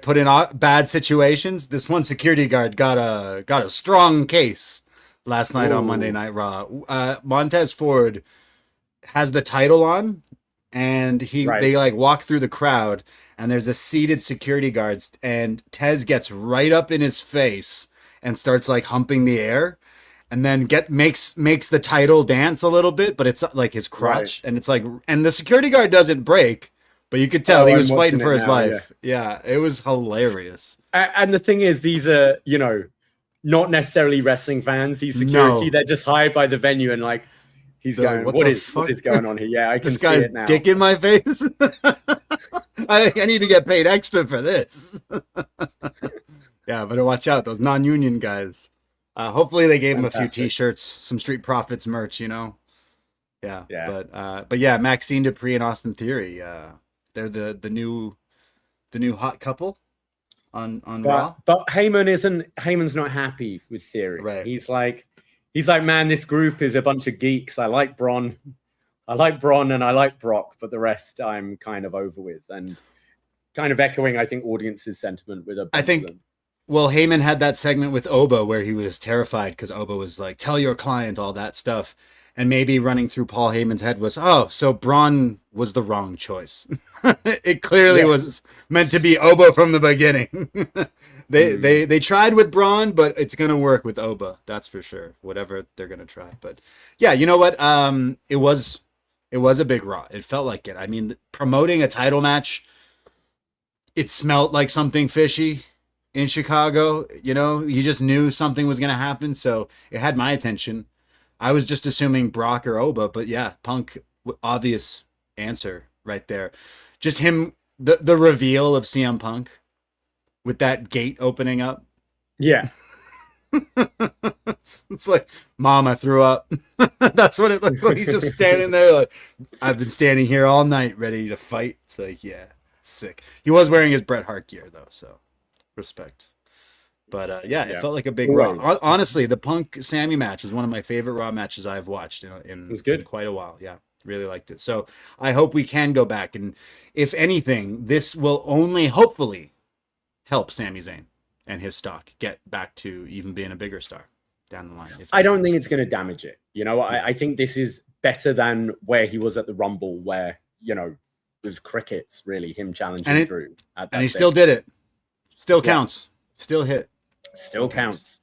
put in bad situations. This one security guard got a strong case last night on Monday Night Raw. Montez Ford has the title on, and they like walk through the crowd, and there's a seated security guards, and Tez gets right up in his face and starts like humping the air, and then makes the title dance a little bit, but it's like his crotch, and it's like, and the security guard doesn't break. But you could tell he was fighting for his life. Yeah, it was hilarious. And the thing is, these are, not necessarily wrestling fans. These security, they're just hired by the venue, and like, he's going, what is going on here? Yeah, I can see it now. Dick in my face. I need to get paid extra for this. Yeah, but watch out, those non-union guys. Hopefully they gave him a few T-shirts, some Street Profits merch, Yeah. But yeah, Maxine Dupree and Austin Theory. They're the new hot couple on Raw. But Heyman's not happy with Theory. Right. He's like, man, this group is a bunch of geeks. I like Braun and I like Brock, but the rest I'm kind of over with, and kind of echoing, I think, audience's sentiment with well, Heyman had that segment with Oba where he was terrified because Oba was like, tell your client all that stuff. And maybe running through Paul Heyman's head was, so Braun was the wrong choice. It clearly was meant to be Oba from the beginning. They tried with Braun, but it's going to work with Oba. That's for sure. Whatever they're going to try. But yeah, you know what? It was a big Raw. It felt like it. I mean, promoting a title match, it smelled like something fishy in Chicago. You just knew something was going to happen. So it had my attention. I was just assuming Brock or Oba, but yeah, Punk, obvious answer right there. Just him, the reveal of CM Punk with that gate opening up. Yeah. It's like, Mom, I threw up. That's what it looked like. He's just standing there like, I've been standing here all night ready to fight. It's like, yeah, sick. He was wearing his Bret Hart gear though, so respect. But it felt like a big Raw. Honestly, the Punk Sammy match was one of my favorite Raw matches I've watched in quite a while. Yeah, really liked it. So I hope we can go back, and if anything, this will only hopefully help Sami Zayn and his stock get back to even being a bigger star down the line. I don't think it's going to damage it. I think this is better than where he was at the Rumble, where it was crickets, really, him challenging Drew. And he still did it. Still counts. Still hit. Still counts.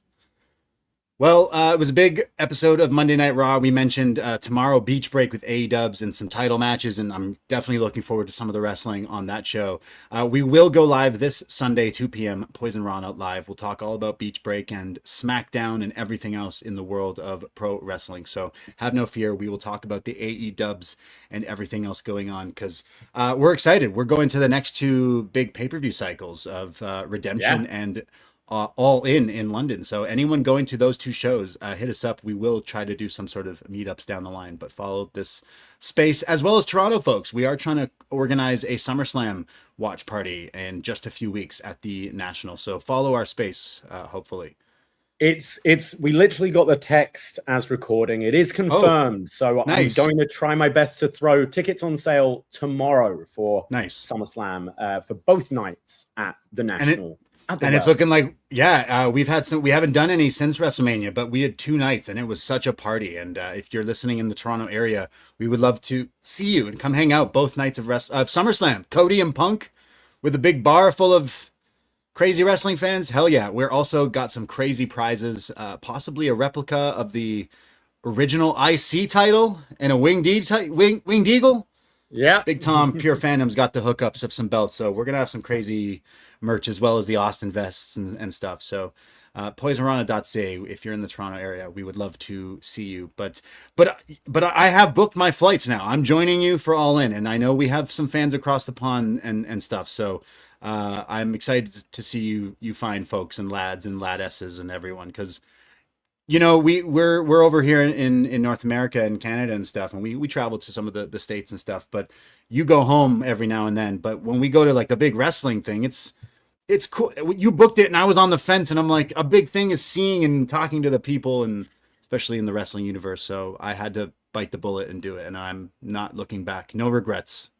Well, it was a big episode of Monday Night Raw. We mentioned tomorrow Beach Break with AEW and some title matches, and I'm definitely looking forward to some of the wrestling on that show. We will go live this Sunday, 2 p.m., Poisonrana live. We'll talk all about Beach Break and SmackDown and everything else in the world of pro wrestling. So have no fear. We will talk about the AEWs and everything else going on, because we're excited. We're going to the next two big pay-per-view cycles of Redemption and All in London. So anyone going to those 2 shows, hit us up. We will try to do some sort of meetups down the line, but follow this space as well as Toronto folks. We are trying to organize a SummerSlam watch party in just a few weeks at the National. So follow our space, hopefully. We literally got the text as recording. It is confirmed. So nice. I'm going to try my best to throw tickets on sale tomorrow for SummerSlam for both nights at the National. And it's looking like, we haven't done any since WrestleMania, but we had 2 nights and it was such a party. And if you're listening in the Toronto area, we would love to see you and come hang out both nights of SummerSlam. Cody and Punk with a big bar full of crazy wrestling fans. Hell yeah. We're also got some crazy prizes, possibly a replica of the original IC title and a winged eagle. Yeah. Big Tom, Pure Fandom's got the hookups of some belts. So we're going to have some crazy merch as well as the Austin vests and stuff. So Poisonrana.ca, if you're in the Toronto area, we would love to see you. But I have booked my flights now. I'm joining you for All In, and I know we have some fans across the pond and stuff. So I'm excited to see you fine folks and lads and ladesses and everyone, because we're over here in North America and Canada and stuff, and we travel to some of the states and stuff, but you go home every now and then. But when we go to like the big wrestling thing, it's cool. You booked it and I was on the fence, and I'm like, a big thing is seeing and talking to the people, and especially in the wrestling universe. So I had to bite the bullet and do it, and I'm not looking back. No regrets.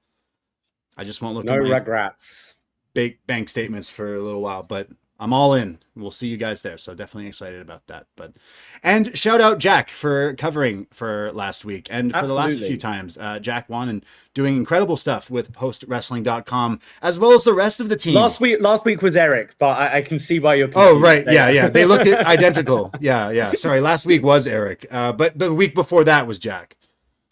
I just won't look at my regrets. Big bank statements for a little while, but I'm all in. We'll see you guys there. So definitely excited about that. And shout out Jack for covering for last week and for the last few times. Jack won and doing incredible stuff with postwrestling.com as well as the rest of the team. Last week was Eric, but I can see why you're confused. Oh, right. There. Yeah. They looked identical. Yeah. Sorry. Last week was Eric. But the week before that was Jack.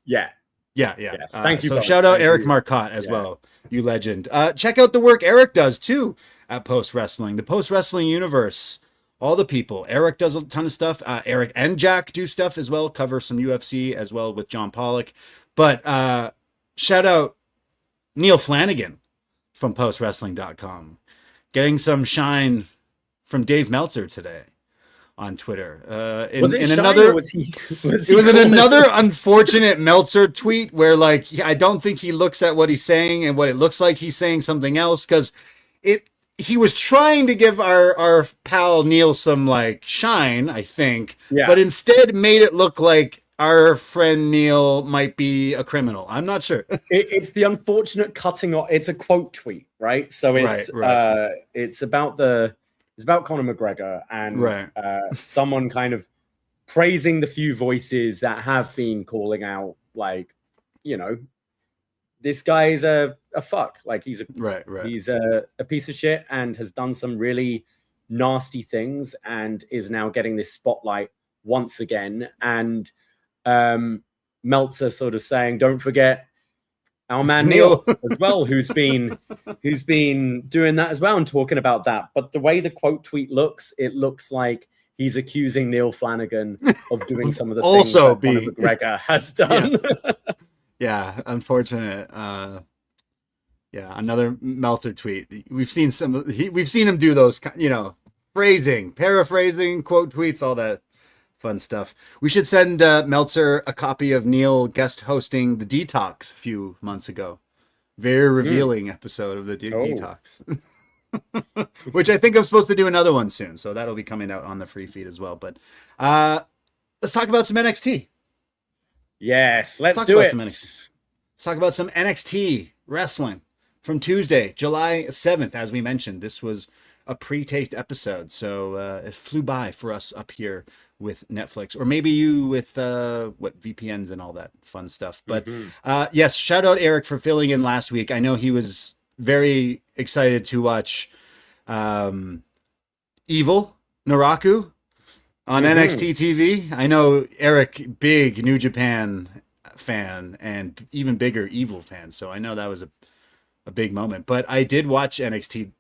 Yeah. Yes. Thank you. So shout out Eric Marcotte as well. You legend. Check out the work Eric does too at Post Wrestling, the Post Wrestling universe, all the people. Eric does a ton of stuff. Eric and Jack do stuff as well, cover some UFC as well with John Pollock. But shout out Neil Flanagan from postwrestling.com, getting some shine from Dave Meltzer today on Twitter. In another unfortunate Meltzer tweet where, like, I don't think he looks at what he's saying and what it looks like he's saying something else, because he was trying to give our pal Neil some like shine, I think, but instead made it look like our friend Neil might be a criminal. I'm not sure. It's the unfortunate cutting off. It's a quote tweet, right? So it's it's about Conor McGregor and someone kind of praising the few voices that have been calling out, like, this guy is a fuck. Like, he's he's a piece of shit and has done some really nasty things and is now getting this spotlight once again. And Meltzer sort of saying, don't forget our man Neil as well, who's been doing that as well and talking about that. But the way the quote tweet looks, it looks like he's accusing Neil Flanagan of doing some of the things that Conor McGregor has done. Yeah, unfortunate. Another Meltzer tweet. We've seen him do those, paraphrasing, quote tweets, all that fun stuff. We should send Meltzer a copy of Neil guest hosting the Detox a few months ago. Very revealing episode of the Detox. Which I think I'm supposed to do another one soon, so that'll be coming out on the free feed as well. But let's talk about some NXT. Yes, let's do it. Let's talk about some NXT wrestling from Tuesday, July 7th. As we mentioned, this was a pre-taped episode, so it flew by for us up here with Netflix, or maybe you with VPNs and all that fun stuff. But yes, shout out Eric for filling in last week. I know he was very excited to watch Evil Naraku on NXT TV. I know Eric, big New Japan fan and even bigger Evil fan, so I know that was a big moment. But I did watch NXT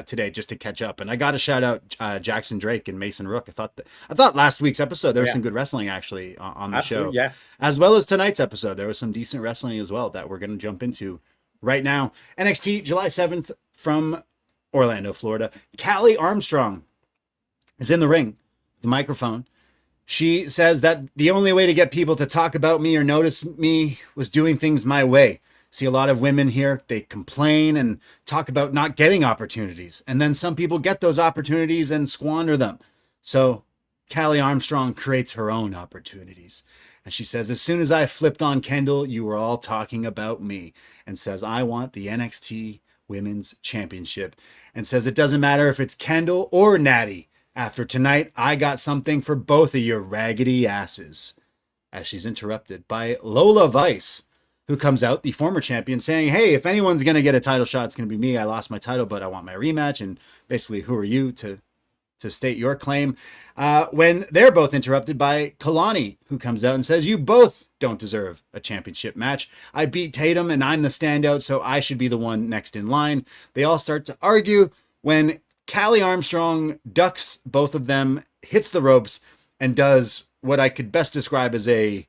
today just to catch up, and I got to shout out Jackson Drake and Mason Rook. I thought last week's episode there was some good wrestling actually on the show, as well as tonight's episode. There was some decent wrestling as well that we're going to jump into right now. NXT July 7th from Orlando, Florida. Callie Armstrong is in the ring, the microphone. She says that the only way to get people to talk about me or notice me was doing things my way. See a lot of women here, they complain and talk about not getting opportunities. And then some people get those opportunities and squander them. So Callie Armstrong creates her own opportunities. And she says, as soon as I flipped on Kendal, you were all talking about me. And says, I want the NXT Women's Championship. And says, it doesn't matter if it's Kendal or Nattie. After tonight, I got something for both of your raggedy asses. As she's interrupted by Lola Vice, who comes out, the former champion, saying, hey, if anyone's going to get a title shot, it's going to be me. I lost my title, but I want my rematch. And basically, who are you to state your claim? When they're both interrupted by Kalani, who comes out and says, you both don't deserve a championship match. I beat Tatum and I'm the standout, so I should be the one next in line. They all start to argue when Callie Armstrong ducks both of them, hits the ropes, and does what I could best describe as a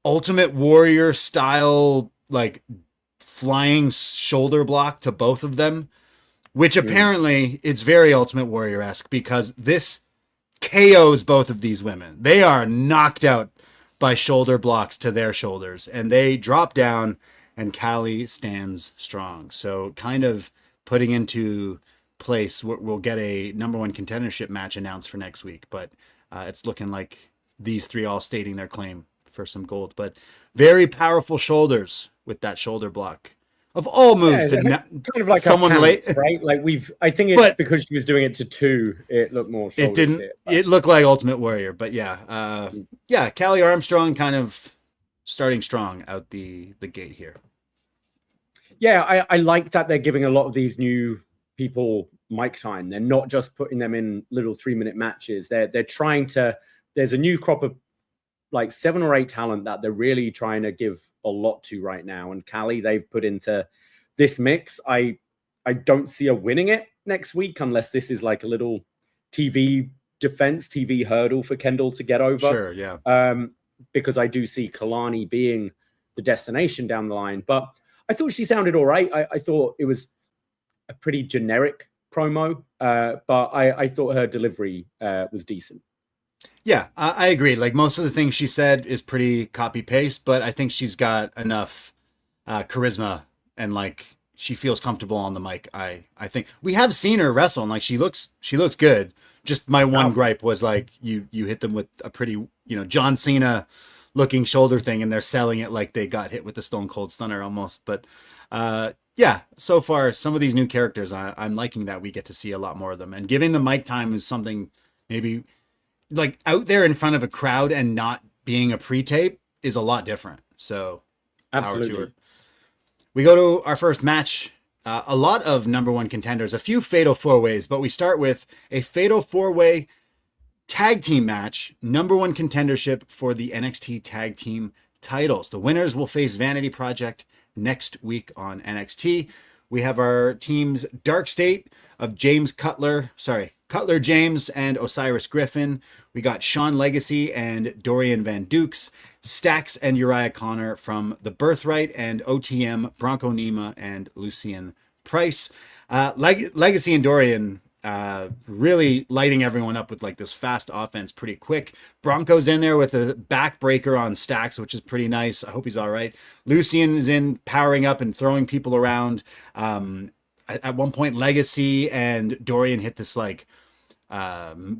Ultimate Warrior style, like flying shoulder block to both of them, which apparently it's very Ultimate Warrior-esque because this KOs both of these women. They are knocked out by shoulder blocks to their shoulders, and they drop down, and Callie stands strong. So kind of putting into place, we'll get a number one contendership match announced for next week, but it's looking like these three all stating their claim for some gold. But very powerful shoulders with that shoulder block. Of all moves, kind of like someone late, right? Like I think it's because she was doing it to two. It looked more. It didn't. It looked like Ultimate Warrior, but yeah, Callie Armstrong kind of starting strong out the gate here. Yeah, I like that they're giving a lot of these new people mic time. They're not just putting them in little 3-minute matches. They're trying to. There's a new crop of like 7 or 8 talent that they're really trying to give a lot to right now. And Callie, they've put into this mix. I don't see her winning it next week unless this is like a little TV hurdle for Kendal to get over. Sure, yeah. Because I do see Kalani being the destination down the line. But I thought she sounded all right. I thought it was a pretty generic promo, but I thought her delivery was decent. Yeah, I agree. Like most of the things she said is pretty copy paste, but I think she's got enough charisma and like she feels comfortable on the mic. I think we have seen her wrestle and like she looks good. Just my one gripe was like you hit them with a pretty, John Cena looking shoulder thing and they're selling it like they got hit with the Stone Cold Stunner almost. But yeah, so far some of these new characters, I'm liking that we get to see a lot more of them, and giving them mic time is something maybe like out there in front of a crowd and not being a pre-tape is a lot different. So absolutely. Power to her. We go to our first match. A lot of number one contenders, a few fatal 4-ways, but we start with a fatal 4-way tag team match, number one contendership for the NXT tag team titles. The winners will face Vanity Project next week on NXT. We have our teams DarkState of Cutler James and Osiris Griffin. We got Sean Legacy and Dorian Van Dukes, Stax and Uriah Connor from the BirthRight, and OTM, Bronco Nima and Lucian Price. Legacy and Dorian really lighting everyone up with like this fast offense pretty quick. Bronco's in there with a backbreaker on Stax, which is pretty nice. I hope he's all right. Lucian is in powering up and throwing people around. At one point, Legacy and Dorian hit this like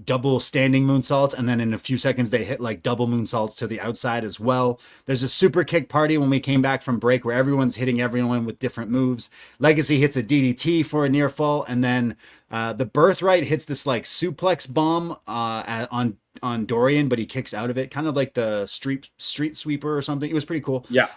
double standing moonsault, and then in a few seconds they hit like double moonsaults to the outside as well. There's a super kick party when we came back from break where everyone's hitting everyone with different moves. Legacy hits a DDT for a near fall, and then the BirthRight hits this like suplex bomb on Dorian, but he kicks out of it, kind of like the street sweeper or something. It was pretty cool. Yeah.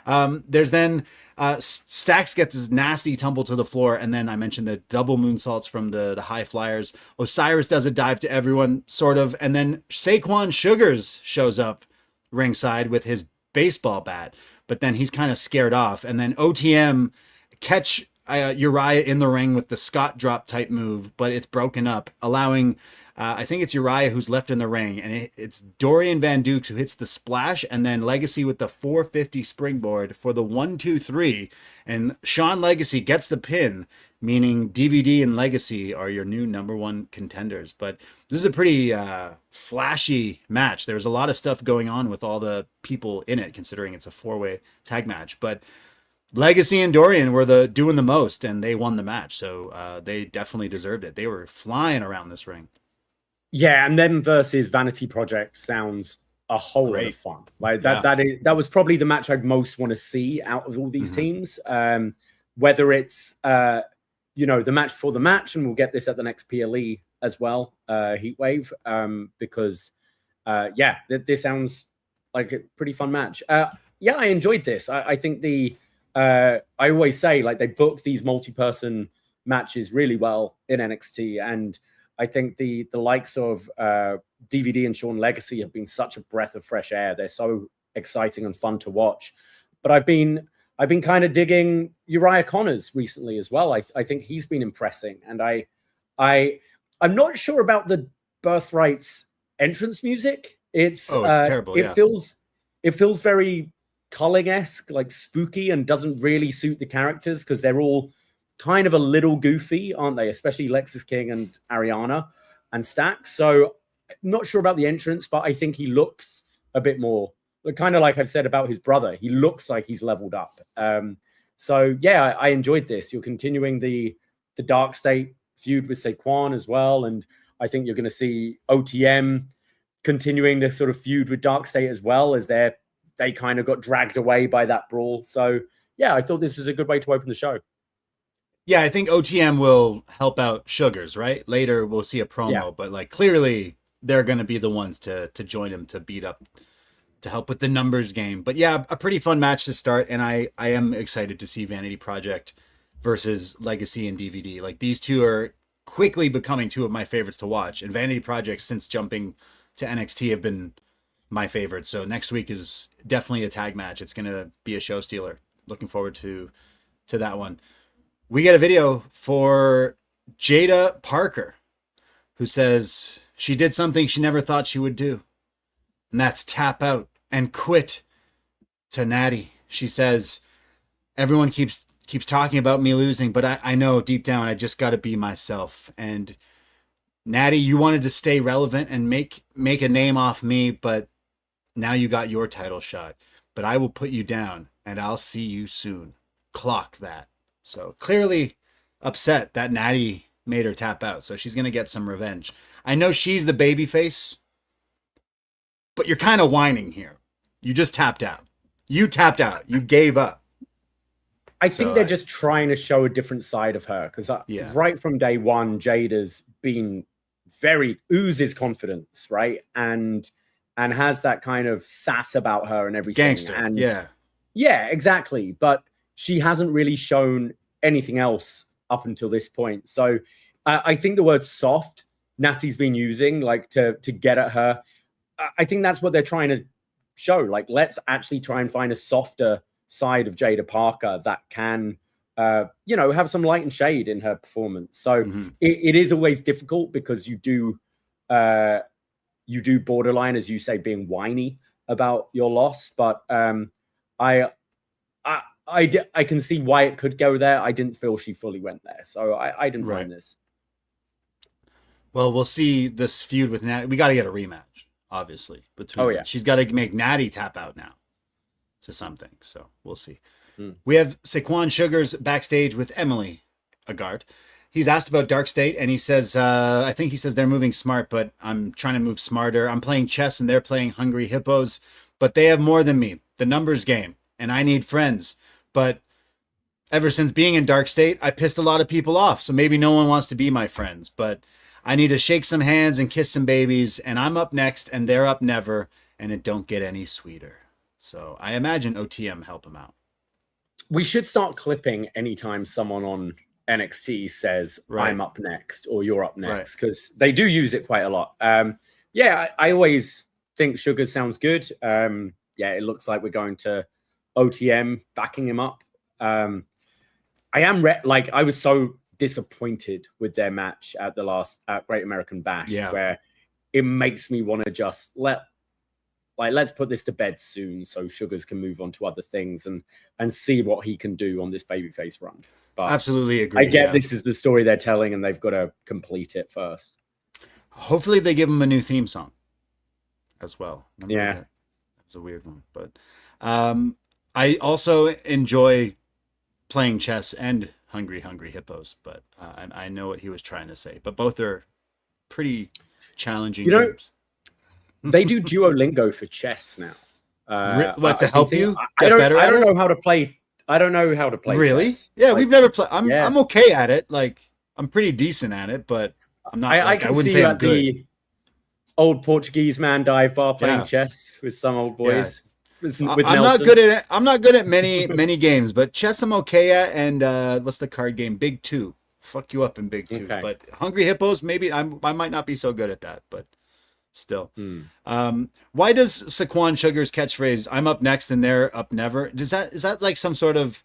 There's then Stax gets his nasty tumble to the floor, and then I mentioned the double moonsaults from the high flyers. Osiris does a dive to everyone, sort of, and then Saquon Sugars shows up ringside with his baseball bat, but then he's kind of scared off, and then OTM catch Uriah in the ring with the Scott drop type move, but it's broken up, allowing I think it's Uriah who's left in the ring, and it's Dorian Van Dukes who hits the splash, and then Legacy with the 450 springboard for the 1-2-3, and Sean Legacy gets the pin, meaning DVD and Legacy are your new #1 contenders. But this is a pretty flashy match. There's a lot of stuff going on with all the people in it, considering it's a 4-way tag match. But Legacy and Dorian were doing the most, and they won the match. So they definitely deserved it. They were flying around this ring. Yeah, and then versus Vanity Project sounds a whole lot of fun. Like that was probably the match I'd most want to see out of all these teams. Whether it's the match before the match, and we'll get this at the next PLE as well, Heatwave, because this sounds like a pretty fun match. I enjoyed this. I think I always say, like, they book these multi-person matches really well in NXT, and I think the likes of DVD and Sean Legacy have been such a breath of fresh air. They're so exciting and fun to watch. But I've been kind of digging Uriah Connors recently as well. I think he's been impressing, and I'm not sure about the BirthRight's entrance music. It's terrible. It feels very Culling-esque, like spooky, and doesn't really suit the characters because they're all kind of a little goofy, aren't they? Especially Lexis King and Ariana and Stax. So I'm not sure about the entrance, but I think he looks a bit more, kind of like I've said about his brother. He looks like he's leveled up. I enjoyed this. You're continuing the DarkState feud with Saquon as well, and I think you're going to see OTM continuing the sort of feud with DarkState as well, as they kind of got dragged away by that brawl. So I thought this was a good way to open the show. Yeah, I think OTM will help out Sugars, right? Later we'll see a promo, but like clearly they're going to be the ones to join him to beat up, to help with the numbers game. But yeah, a pretty fun match to start, and I am excited to see Vanity Project versus Legacy and DVD. Like, these two are quickly becoming two of my favorites to watch, and Vanity Project, since jumping to NXT, have been my favorite. So next week is definitely a tag match. It's going to be a show stealer. Looking forward to that one. We get a video for Jada Parker, who says she did something she never thought she would do, and that's tap out and quit to Nattie. She says, everyone keeps talking about me losing, but I know deep down I just got to be myself. And Nattie, you wanted to stay relevant and make a name off me, but now you got your title shot. But I will put you down, and I'll see you soon. Clock that. So clearly upset that Nattie made her tap out. So she's going to get some revenge. I know she's the babyface, but you're kind of whining here. You just tapped out. You tapped out. You gave up. I think they're just trying to show a different side of her, because right from day one, Jada's been oozes confidence, right? And has that kind of sass about her and everything. Gangster, and yeah, exactly. But she hasn't really shown anything else up until this point. So I think the word soft Nattie's been using, like, to get at her. I think that's what they're trying to show. Like, let's actually try and find a softer side of Jada Parker that can, have some light and shade in her performance. So it is always difficult, because you do borderline, as you say, being whiny about your loss. But I can see why it could go there. I didn't feel she fully went there, so I didn't mind this. Well, we'll see this feud with Nattie. We got to get a rematch, obviously. Between she's got to make Nattie tap out now to something. So we'll see. We have Saquon Sugars backstage with Emily Agard. He's asked about DarkState, and he says, I think he says they're moving smart, but I'm trying to move smarter. I'm playing chess, and they're playing Hungry Hippos, but they have more than me. The numbers game, and I need friends. But ever since being in DarkState, I pissed a lot of people off, so maybe no one wants to be my friends. But I need to shake some hands and kiss some babies, and I'm up next, and they're up never, and it don't get any sweeter. So I imagine OTM help him out. We should start clipping anytime someone on NXT says, I'm up next, or you're up next, because they do use it quite a lot. I always think Sugar sounds good. It looks like we're going to OTM backing him up. I was so disappointed with their match at the last Great American Bash, where it makes me want to just let's put this to bed soon, so Sugars can move on to other things and see what he can do on this babyface run. But absolutely agree. I get this is the story they're telling, and they've got to complete it first. Hopefully, they give him a new theme song as well. Yeah, that was a weird one, but I also enjoy playing chess and Hungry Hippos, but I know what he was trying to say. But both are pretty challenging games. They do Duolingo for chess now. What, to help you get better at it? I don't know how to play. I don't know how to play. Really? Chess. Yeah, we've never played. I'm okay at it. Like, I'm pretty decent at it, but I'm not. I wouldn't say I'm good. The old Portuguese man dive bar playing chess with some old boys. Yeah. I'm not good at it. I'm not good at many games, but chess I'm okay at. And what's the card game? Big Two. Fuck you up in Big Two. Okay. But Hungry Hippos, maybe I might not be so good at that, but still. Why does Saquon Sugar's catchphrase "I'm up next and they're up never"? Is that like some sort of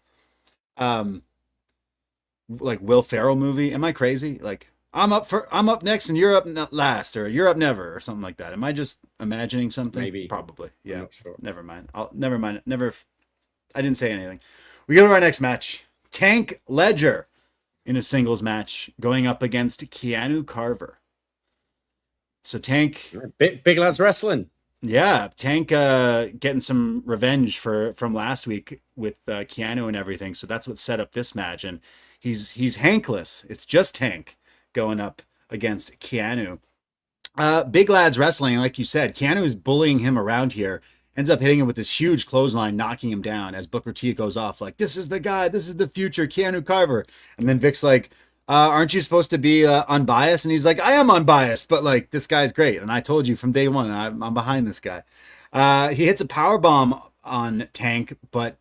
like Will Ferrell movie? Am I crazy? Like I'm up next and you're up last, or you're up never, or something like that. Am I just imagining something? Maybe. Probably. Yeah. I'm not sure. Never mind. I didn't say anything. We go to our next match. Tank Ledger in a singles match going up against Keanu Carver. So Tank, big lads wrestling. Yeah, Tank getting some revenge from last week with Keanu and everything. So that's what set up this match, and he's Hankless. It's just Tank going up against Keanu. Big lads wrestling, like you said. Keanu is bullying him around here. Ends up hitting him with this huge clothesline, knocking him down as Booker T goes off like, "This is the guy. This is the future Keanu Carver." And then Vic's like, "Aren't you supposed to be unbiased?" And he's like, "I am unbiased, but like this guy's great, and I told you from day one I'm behind this guy." He hits a power bomb on Tank, but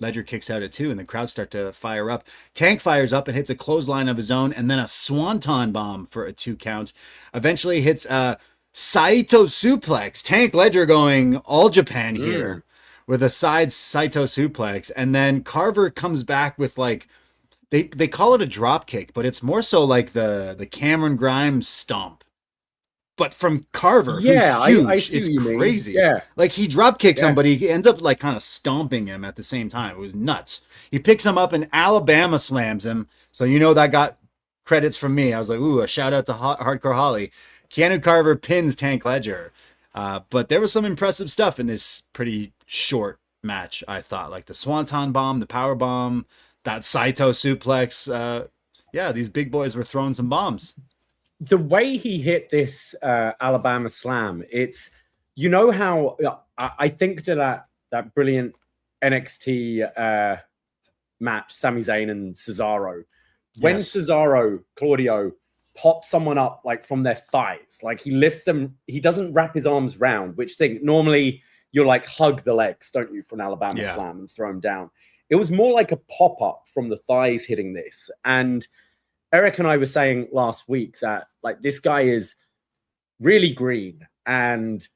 Ledger kicks out at 2, and the crowd start to fire up. Tank fires up and hits a clothesline of his own, and then a swanton bomb for a 2 count. Eventually hits a Saito suplex. Tank Ledger going all Japan here with a side Saito suplex, and then Carver comes back with like they call it a drop kick, but it's more so like the Cameron Grimes stomp. But from Carver, who's huge, I see it's what you crazy. mean. Yeah. Like he drop kicks somebody, he ends up like kind of stomping him at the same time. It was nuts. He picks him up and Alabama slams him. So you know that got credits from me. I was like, ooh, a shout out to Hardcore Holly. Keanu Carver pins Tank Ledger. But there was some impressive stuff in this pretty short match, I thought. Like the Swanton bomb, the power bomb, that Saito suplex. These big boys were throwing some bombs. The way he hit this Alabama slam, it's, you know how I think to that brilliant NXT match, Sami Zayn and Cesaro. When Cesaro, Claudio, pops someone up like from their thighs, like he lifts them, he doesn't wrap his arms round, which normally you're like hug the legs, don't you, for an Alabama slam and throw them down. It was more like a pop-up from the thighs hitting this. And Eric and I were saying last week that like this guy is really green and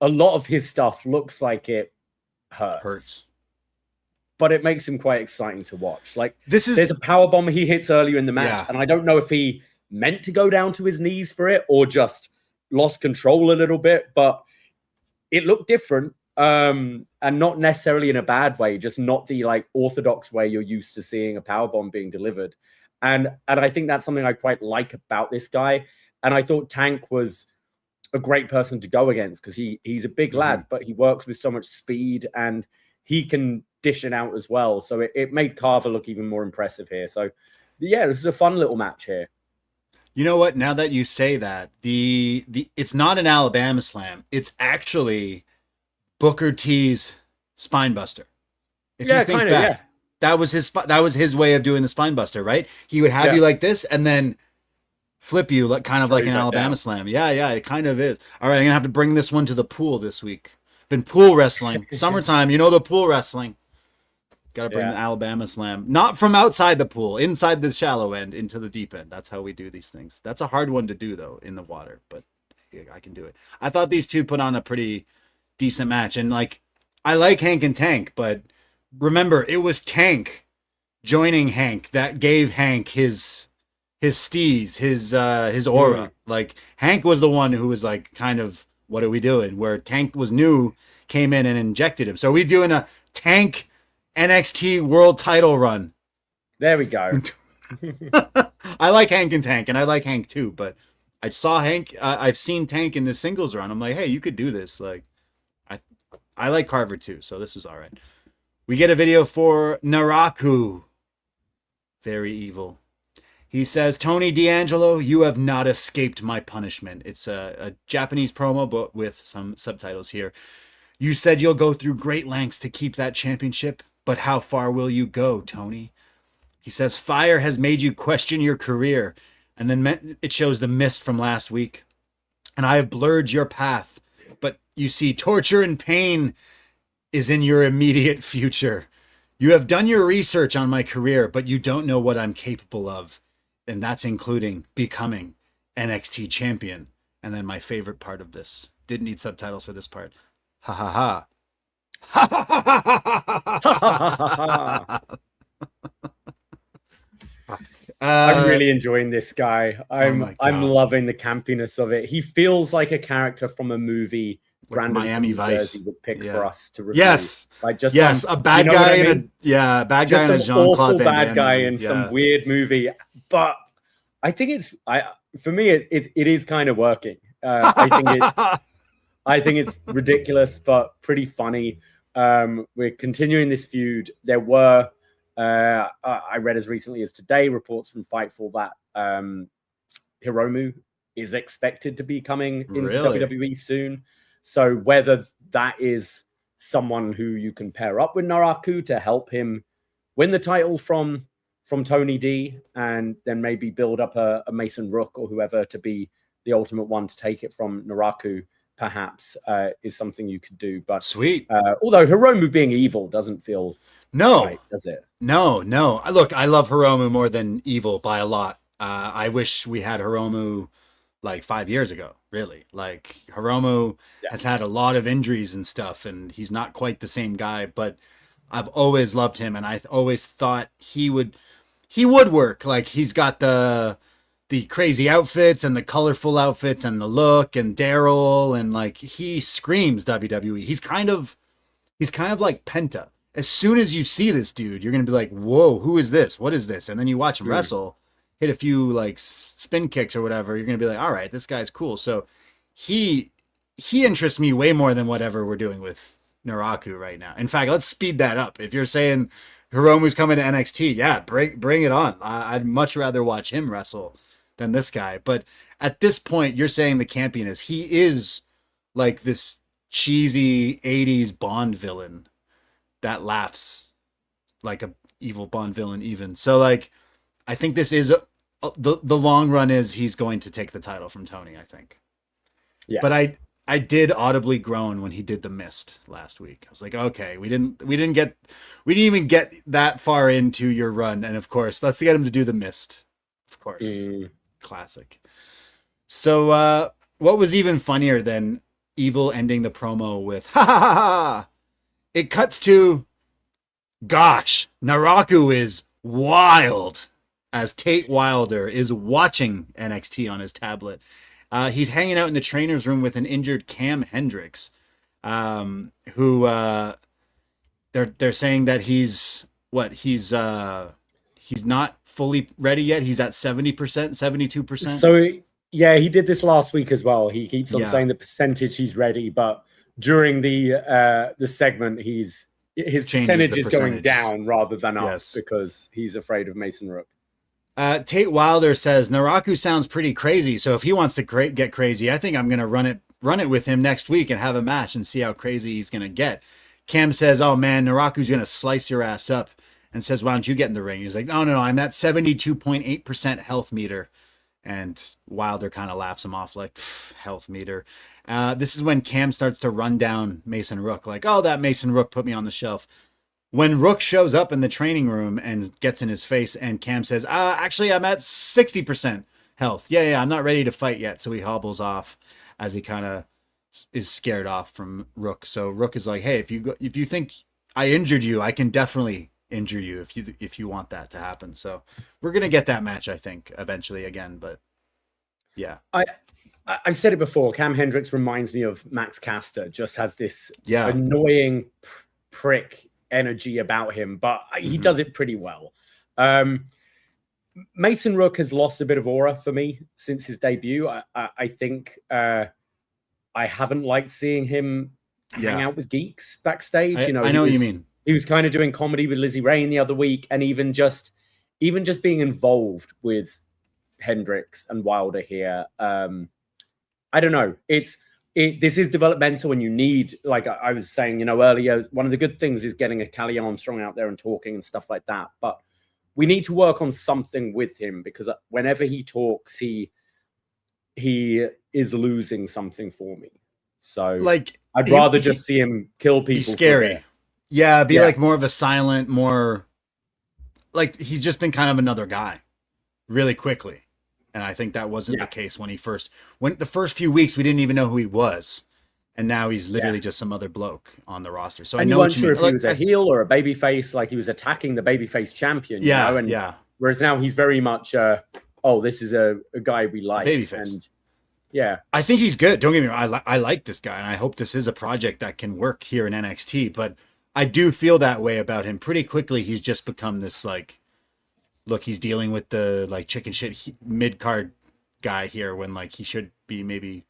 a lot of his stuff looks like it hurts. But it makes him quite exciting to watch. Like there's a power bomb he hits earlier in the match, and I don't know if he meant to go down to his knees for it or just lost control a little bit, but it looked different. And not necessarily in a bad way, just not the like orthodox way you're used to seeing a power bomb being delivered. And I think that's something I quite like about this guy. And I thought Tank was a great person to go against because he's a big lad, but he works with so much speed and he can dish it out as well. So it made Carver look even more impressive here. So yeah, this is a fun little match here. You know what? Now that you say that, the it's not an Alabama slam. It's actually Booker T's spine buster. If you think back, that was his way of doing the spine buster, right? He would have you like this and then flip you like kind of like an Alabama slam. Yeah, it kind of is. All right, I'm gonna have to bring this one to the pool this week. Been pool wrestling. Summertime, you know the pool wrestling. Gotta bring the Alabama slam. Not from outside the pool, inside the shallow end, into the deep end. That's how we do these things. That's a hard one to do though, in the water, but I can do it. I thought these two put on a pretty decent match, and like I like Hank and Tank, but remember it was Tank joining Hank that gave Hank his steez, his aura. Like Hank was the one who was like kind of, what are we doing? Where Tank was new, came in and injected him. So are we doing a Tank NXT world title run There we go. I like Hank and Tank, and I like Hank too, but I saw Hank. I've seen Tank in the singles run. I'm like, hey, you could do this. Like, I like Carver too, so this was all right. We get a video for Naraku. Very evil. He says, Tony D'Angelo, you have not escaped my punishment. It's a Japanese promo, but with some subtitles here. You said you'll go through great lengths to keep that championship, but how far will you go, Tony? He says, fire has made you question your career. And then it shows the mist from last week. And I have blurred your path. But you see, torture and pain is in your immediate future. You have done your research on my career, but you don't know what I'm capable of. And that's including becoming NXT champion. And then my favorite part of this. Didn't need subtitles for this part. Ha ha ha. Ha ha ha ha ha. I'm really enjoying this guy. I'm loving the campiness of it. He feels like a character from a movie Brandon Miami Vice would pick for us to review. Yes, like just a bad guy in a bad guy in a Jean-Claude Van Damme bad guy in some weird movie. But I think for me it is kind of working. I think it's ridiculous but pretty funny. We're continuing this feud. There were I read as recently as today reports from Fightful that Hiromu is expected to be coming into WWE soon. So whether that is someone who you can pair up with Naraku to help him win the title from Tony D, and then maybe build up a Mason Rook or whoever to be the ultimate one to take it from Naraku, perhaps is something you could do. But sweet. Although Hiromu being evil doesn't feel right, does it? No. Look, I love Hiromu more than evil by a lot. I wish we had Hiromu like 5 years ago, really. Like Hiromu has had a lot of injuries and stuff, and he's not quite the same guy, but I've always loved him, and I always thought he would work. Like he's got the crazy outfits and the colorful outfits and the look and Daryl, and like he screams WWE. He's kind of like Penta. As soon as you see this dude, you're going to be like, whoa, who is this? What is this? And then you watch him wrestle, hit a few like spin kicks or whatever. You're going to be like, all right, this guy's cool. So he interests me way more than whatever we're doing with Naraku right now. In fact, let's speed that up. If you're saying Hiromu's coming to NXT, yeah, bring it on. I'd much rather watch him wrestle than this guy. But at this point, you're saying the campiness. He is like this cheesy 80s Bond villain that laughs like a evil Bond villain even. So like, I think this is the long run is he's going to take the title from Tony, I think. Yeah. But I did audibly groan when he did the mist last week. I was like, okay, we didn't even get that far into your run. And of course, let's get him to do the mist. Of course. Classic. So what was even funnier than Evil ending the promo with ha ha ha ha? It cuts to, gosh, Naraku is wild, as Tate Wilder is watching NXT on his tablet. He's hanging out in the trainer's room with an injured Cam Hendricks, who they're saying that he's not fully ready yet. He's at 70%, 72%. So yeah, he did this last week as well. He keeps on saying the percentage he's ready, but during the segment, his percentage is going down rather than up because he's afraid of Mason Rook. Tate Wilder says Naraku sounds pretty crazy, so if he wants to get crazy, I think I'm going to run it with him next week and have a match and see how crazy he's going to get. Cam says, "Oh man, Naraku's going to slice your ass up," and says, "Why don't you get in the ring?" He's like, "No, I'm at 72.8% health meter." And Wilder kind of laughs him off like, health meter. This is when Cam starts to run down Mason Rook. Like, oh, that Mason Rook put me on the shelf. When Rook shows up in the training room and gets in his face and Cam says, actually, I'm at 60% health. Yeah, I'm not ready to fight yet. So he hobbles off as he kind of is scared off from Rook. So Rook is like, hey, if you think I injured you, I can definitely injure you if you want that to happen. So we're gonna get that match, I think, eventually again. But yeah, I've said it before. Cam Hendricks reminds me of Max Caster. Just has this annoying prick energy about him, but he does it pretty well. Mason Rook has lost a bit of aura for me since his debut. I think I haven't liked seeing him hang out with geeks backstage. I know what you mean. He was kind of doing comedy with Lizzy Rain the other week, and even just being involved with Hendricks and Wilder here. I don't know. This is developmental, and you need, like I was saying, earlier, one of the good things is getting a Callie Armstrong out there and talking and stuff like that. But we need to work on something with him, because whenever he talks, he is losing something for me. So like, I'd rather just see him kill people. Be scary. Yeah, like more of a silent, more like he's just been kind of another guy really quickly. And I think that wasn't the case when the first few weeks, we didn't even know who he was. And now he's literally just some other bloke on the roster. So I know what you mean. If he was a heel or a babyface, like he was attacking the babyface champion. Whereas now he's very much, this is a guy we like. Babyface. And yeah. I think he's good. Don't get me wrong. I like this guy, and I hope this is a project that can work here in NXT. But I do feel that way about him. Pretty quickly, he's just become this, like, look, he's dealing with the, like, chicken shit mid-card guy here when, like, he should be maybe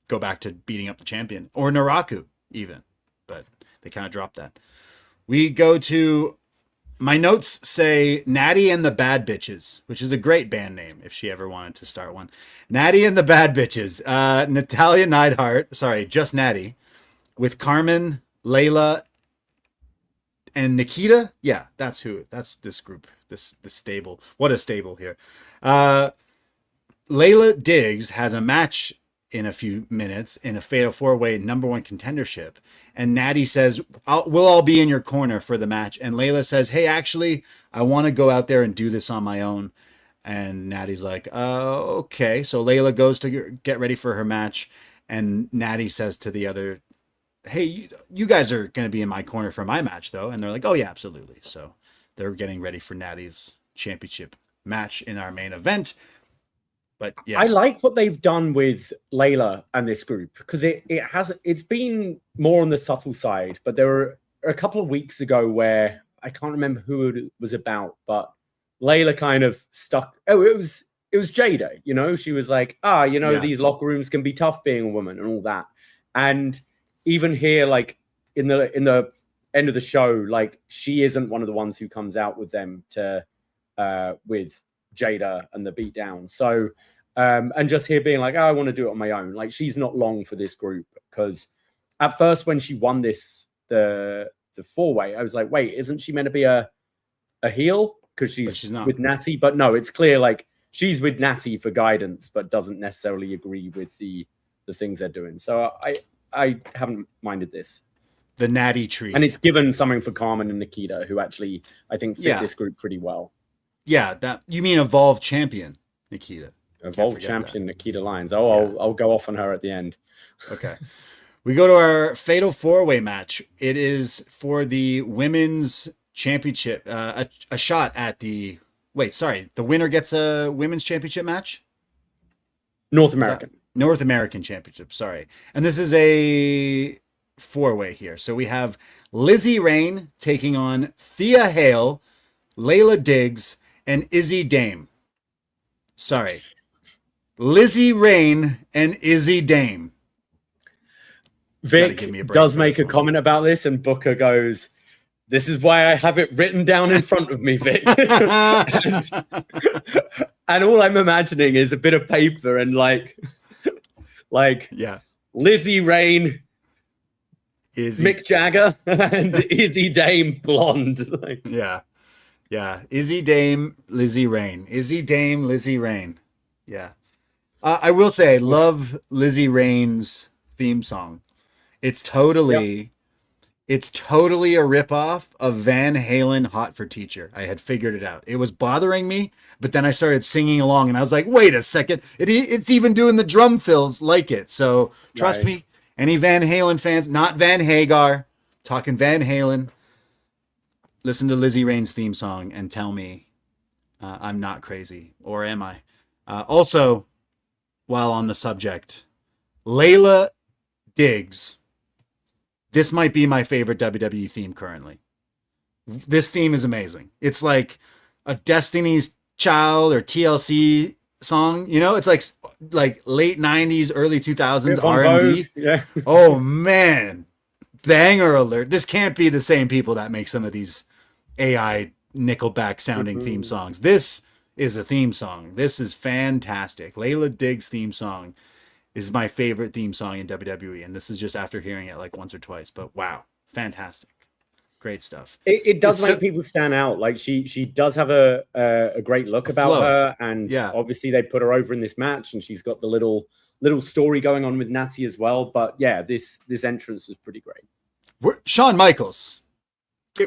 go back to beating up the champion, or Naraku even, but they kind of dropped that. We go to, my notes say Nattie and the Bad Bitches, which is a great band name if she ever wanted to start one. Nattie and the Bad Bitches. Natalya Neidhart, just Nattie, with Carmen, Layla, and Nikita. Yeah, that's this group, this stable. What a stable here. Layla Diggs has a match in a few minutes in a fatal 4-way #1 contendership, and Nattie says, we'll all be in your corner for the match. And Layla says, hey, actually, I want to go out there and do this on my own. And Nattie's like, okay. So Layla goes to get ready for her match, and Nattie says to the other, hey, you guys are going to be in my corner for my match, though. And they're like, oh, yeah, absolutely. So they're getting ready for Nattie's championship match in our main event. But yeah, I like what they've done with Layla and this group, because it's been more on the subtle side. But there were a couple of weeks ago where I can't remember who it was about, but Layla kind of stuck. Oh, it was Jada. She was like, these locker rooms can be tough being a woman and all that. And even here, like in the end of the show, like she isn't one of the ones who comes out with them to with Jada and the beatdown. So and just here being like, I want to do it on my own. Like, she's not long for this group, because at first when she won the 4-way, I was like, wait, isn't she meant to be a heel because she's not with Nattie? But no, it's clear like she's with Nattie for guidance, but doesn't necessarily agree with the things they're doing. So I haven't minded this. The Nattie tree. And it's given something for Carmen and Nikita, who actually I think fit this group pretty well. Yeah, that you mean Evolve champion Nikita. Evolve champion Nikita Lyons. I'll go off on her at the end. Okay. We go to our fatal 4-way match. It is for the women's championship. A shot at the winner gets a women's championship match? North American Championship, sorry. And this is a 4-way here. So we have Lizzy Rain taking on Thea Hale, Layla Diggs, and Izzy Dame. Sorry. Lizzy Rain and Izzy Dame. Vic does make a comment about this, and Booker goes, this is why I have it written down in front of me, Vic. and all I'm imagining is a bit of paper and like Lizzy Rain, Izzy. Mick Jagger, and Izzy Dame blonde. Yeah. Izzy Dame, Lizzy Rain. Izzy Dame, Lizzy Rain. Yeah. I will say, I love Lizzy Rain's theme song. It's totally a ripoff of Van Halen Hot for Teacher. I had figured it out. It was bothering me, but then I started singing along and I was like, wait a second. It's even doing the drum fills like it. So trust me, any Van Halen fans, not Van Hagar, talking Van Halen, listen to Lizzy Rain's theme song and tell me I'm not crazy, or am I? Also, while on the subject, Layla Diggs. This might be my favorite WWE theme currently. This theme is amazing. It's like a Destiny's Child or TLC song. You know, it's like late 90s, early 2000s R&B. Yeah. Oh man, banger alert. This can't be the same people that make some of these AI Nickelback sounding theme songs. This is a theme song. This is fantastic. Layla Diggs' theme song is my favorite theme song in WWE, and this is just after hearing it like once or twice. But wow, fantastic, great stuff. It does make people stand out. Like she does have a great look about flow. her, and obviously they put her over in this match, and she's got the little story going on with Nattie as well. But yeah, this entrance was pretty great. Shawn Michaels,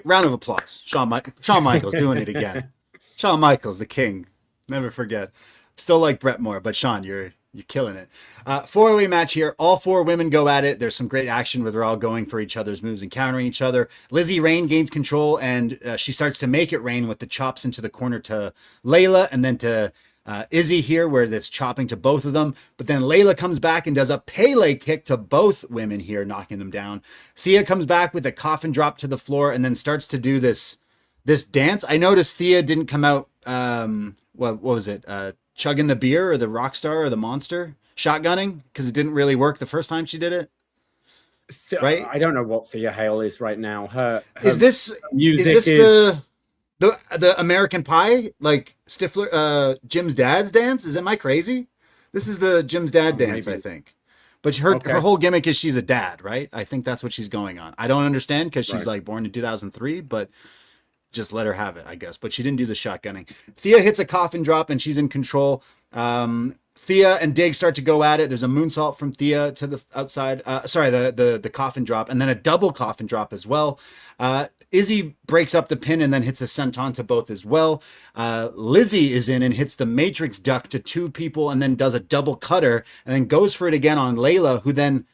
round of applause. Shawn Michaels doing it again. Shawn Michaels, the king. Never forget. Still like Brett more, but Shawn, you're killing it. 4-way match here. All 4 women go at it. There's some great action where they're all going for each other's moves and countering each other. Lizzy Rain gains control, and she starts to make it rain with the chops into the corner to Layla, and then to Izzi here, where that's chopping to both of them. But then Layla comes back and does a Pele kick to both women here, knocking them down. Thea comes back with a coffin drop to the floor, and then starts to do this dance. I noticed Thea didn't come out, what was it? Chugging the beer or the rock star or the monster shotgunning, because it didn't really work the first time she did it. Right? I don't know what Thea Hale is right now. Her is this the American Pie, like Stifler, Jim's dad's dance? Am I crazy? This is the Jim's dad dance, maybe. I think. But her whole gimmick is she's a dad, right? I think that's what she's going on. I don't understand because she's like born in 2003, but just let her have it, I guess. But she didn't do the shotgunning. Thea hits a coffin drop and she's in control. Thea and Diggs start to go at it. There's a moonsault from Thea to the outside. The coffin drop, and then a double coffin drop as well. Izzi breaks up the pin and then hits a senton to both as well. Lizzy is in and hits the Matrix duck to 2 people and then does a double cutter and then goes for it again on Layla, who then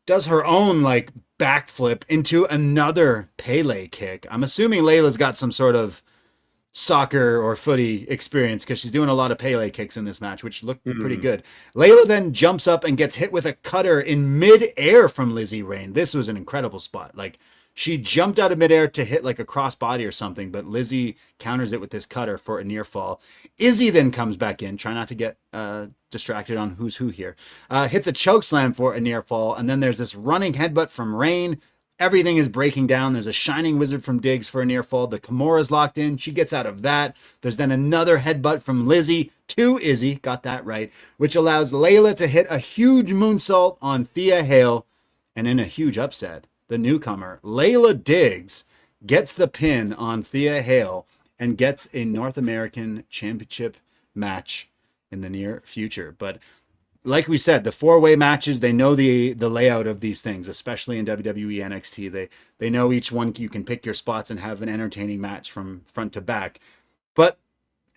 does her own like backflip into another Pele kick. I'm assuming Layla's got some sort of soccer or footy experience because she's doing a lot of Pele kicks in this match, which looked pretty good. Layla then jumps up and gets hit with a cutter in mid-air from Lizzy Rain. This was an incredible spot. Like, she jumped out of midair to hit like a crossbody or something, but Lizzy counters it with this cutter for a near fall. Izzy then comes back in, try not to get distracted on who's who here. Hits a choke slam for a near fall, and then there's this running headbutt from Rain. Everything is breaking down. There's a Shining Wizard from Diggs for a near fall. The Kimura's locked in. She gets out of that. There's then another headbutt from Lizzy to Izzy, got that right, which allows Layla to hit a huge moonsault on Thea Hale, and in a huge upset, the newcomer, Layla Diggs, gets the pin on Thea Hale and gets a North American Championship match in the near future. But like we said, the 4-way matches, they know the layout of these things, especially in WWE NXT. They know each one, you can pick your spots and have an entertaining match from front to back. But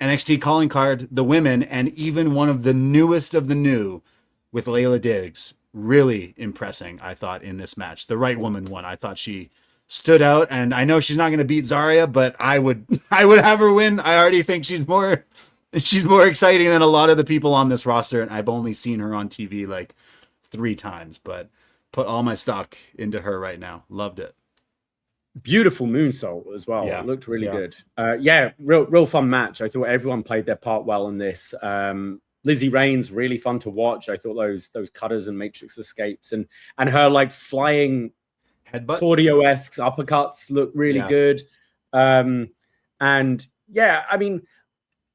NXT calling card, the women, and even one of the newest of the new with Layla Diggs, really impressing, I thought, in this match. The right woman won. I thought she stood out, and I know she's not going to beat Zarya, but I would have her win. I already think she's more exciting than a lot of the people on this roster, and I've only seen her on TV like 3 times, but put all my stock into her right now. Loved it. Beautiful moonsault as well. Yeah. It looked really good. Real fun match. I thought everyone played their part well in this. Lizzy Rain's really fun to watch. I thought those cutters and Matrix escapes and her like flying headbutt Claudio-esque uppercuts look really good. And yeah, I mean,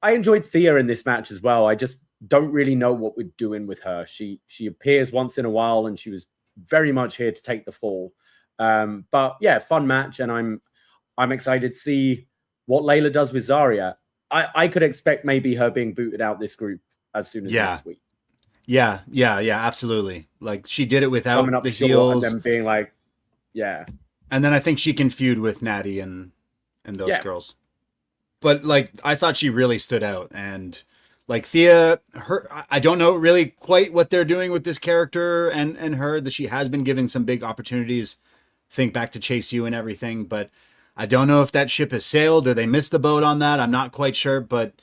I enjoyed Thea in this match as well. I just don't really know what we're doing with her. She appears once in a while, and she was very much here to take the fall. But yeah, fun match, and I'm excited to see what Layla does with Zarya. I could expect maybe her being booted out this group as soon as next week. Yeah, absolutely. Like, she did it without coming up the short heels, and then being like, yeah. And then I think she can feud with Nattie and those girls. But like, I thought she really stood out, and like Thea, I don't know really quite what they're doing with this character and her, that she has been given some big opportunities. Think back to Chase U and everything, but I don't know if that ship has sailed or they missed the boat on that. I'm not quite sure, but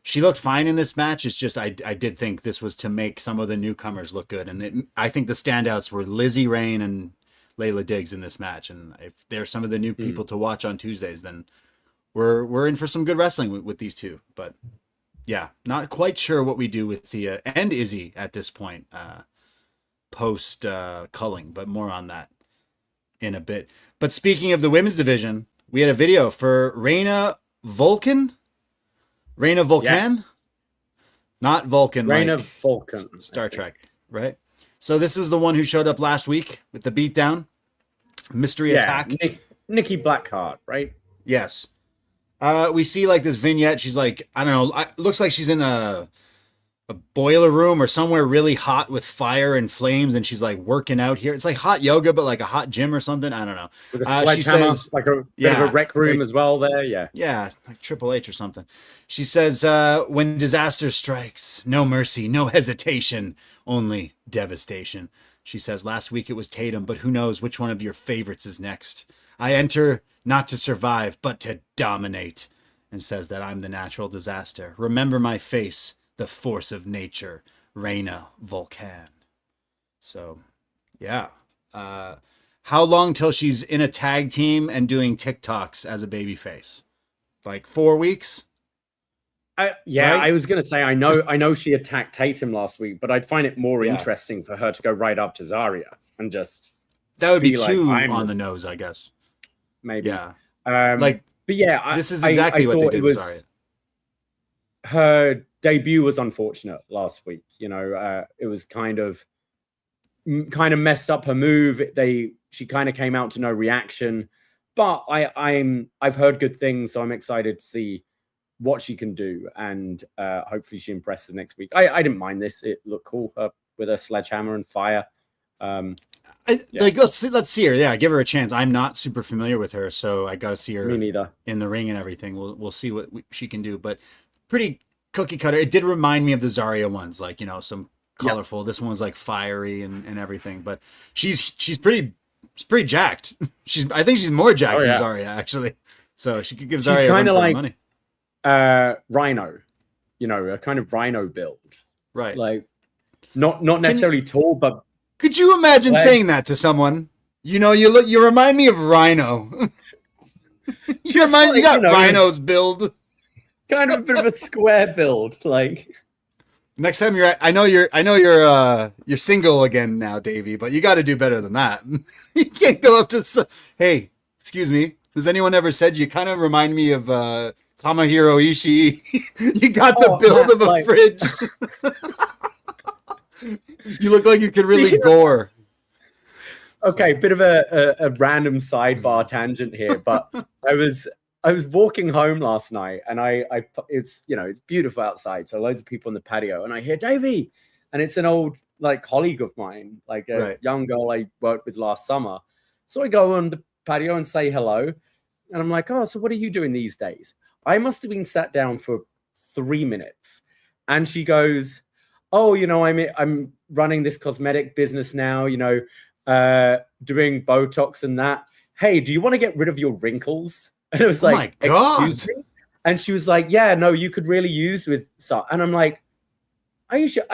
she looked fine in this match. It's just, I did think this was to make some of the newcomers look good. And I think the standouts were Lizzy Rain and Layla Diggs in this match. And if they're some of the new people to watch on Tuesdays, then we're in for some good wrestling with these two. But yeah, not quite sure what we do with Thea and Izzy at this point, post culling, but more on that in a bit. But speaking of the women's division, we had a video for Reina Vulcan. Yes. Not Vulcan. Reina like Vulcan. Star Trek, right? So this was the one who showed up last week with the beatdown. Mystery attack. Nikki Blackheart, right? Yes. We see like this vignette. She's like, I don't know. Looks like she's in a boiler room or somewhere really hot with fire and flames, and she's like working out here. It's like hot yoga, but like a hot gym or something. I don't know. With a sledgehammer, like a bit of a rec room as well there. Yeah, like Triple H or something. She says, when disaster strikes, no mercy, no hesitation, only devastation. She says, last week it was Tatum, but who knows which one of your favorites is next. I enter not to survive, but to dominate. And says that I'm the natural disaster. Remember my face, the force of nature, Reina Vulcan. So, yeah. How long till she's in a tag team and doing TikToks as a babyface? Like 4 weeks? Right? I was going to say, I know she attacked Tatum last week, but I'd find it more interesting for her to go right after Zarya and just... That would be too on the nose, I guess. Maybe. Yeah. But yeah, this is exactly what they did with Zarya. Her debut was unfortunate last week. You know, it was kind of messed up her move. She kind of came out to no reaction, but I've heard good things, so I'm excited to see what she can do, and hopefully she impresses next week. I didn't mind this; it looked cool with a sledgehammer and fire. Like let's see her. Yeah, give her a chance. I'm not super familiar with her, so I got to see her. Me neither. In the ring and everything. We'll see what she can do, but pretty cookie cutter. It did remind me of the Zarya ones, like, you know, some colorful. This one's like fiery and everything, but she's pretty jacked. I think she's more jacked than Zarya actually. So she could give Zarya kind of like money. Rhino, you know, a kind of Rhino build, right? Like not necessarily tall, but could you imagine saying that to someone? You know, you remind me of Rhino. you got Rhino's build. Kind of a bit of a square build, like. Next time I know you're single again now, Davey, but you got to do better than that. You can't go up to hey, excuse me. Has anyone ever said you kind of remind me of Tomohiro Ishii? You got the build of a fridge. You look like you could really gore. Okay, bit of a random sidebar tangent here, but I was walking home last night, and it's beautiful outside, so loads of people on the patio, and I hear Davey, and it's an old like colleague of mine, like a young girl I worked with last summer. So I go on the patio and say hello, and I'm like, oh, so what are you doing these days? I must have been sat down for 3 minutes, and she goes, oh, you know, I'm running this cosmetic business now, you know, doing Botox and that. Hey, do you want to get rid of your wrinkles? And it was like, oh my God. Excuse me? And she was like, yeah, no, you could really use with some. And I'm like, are you sure?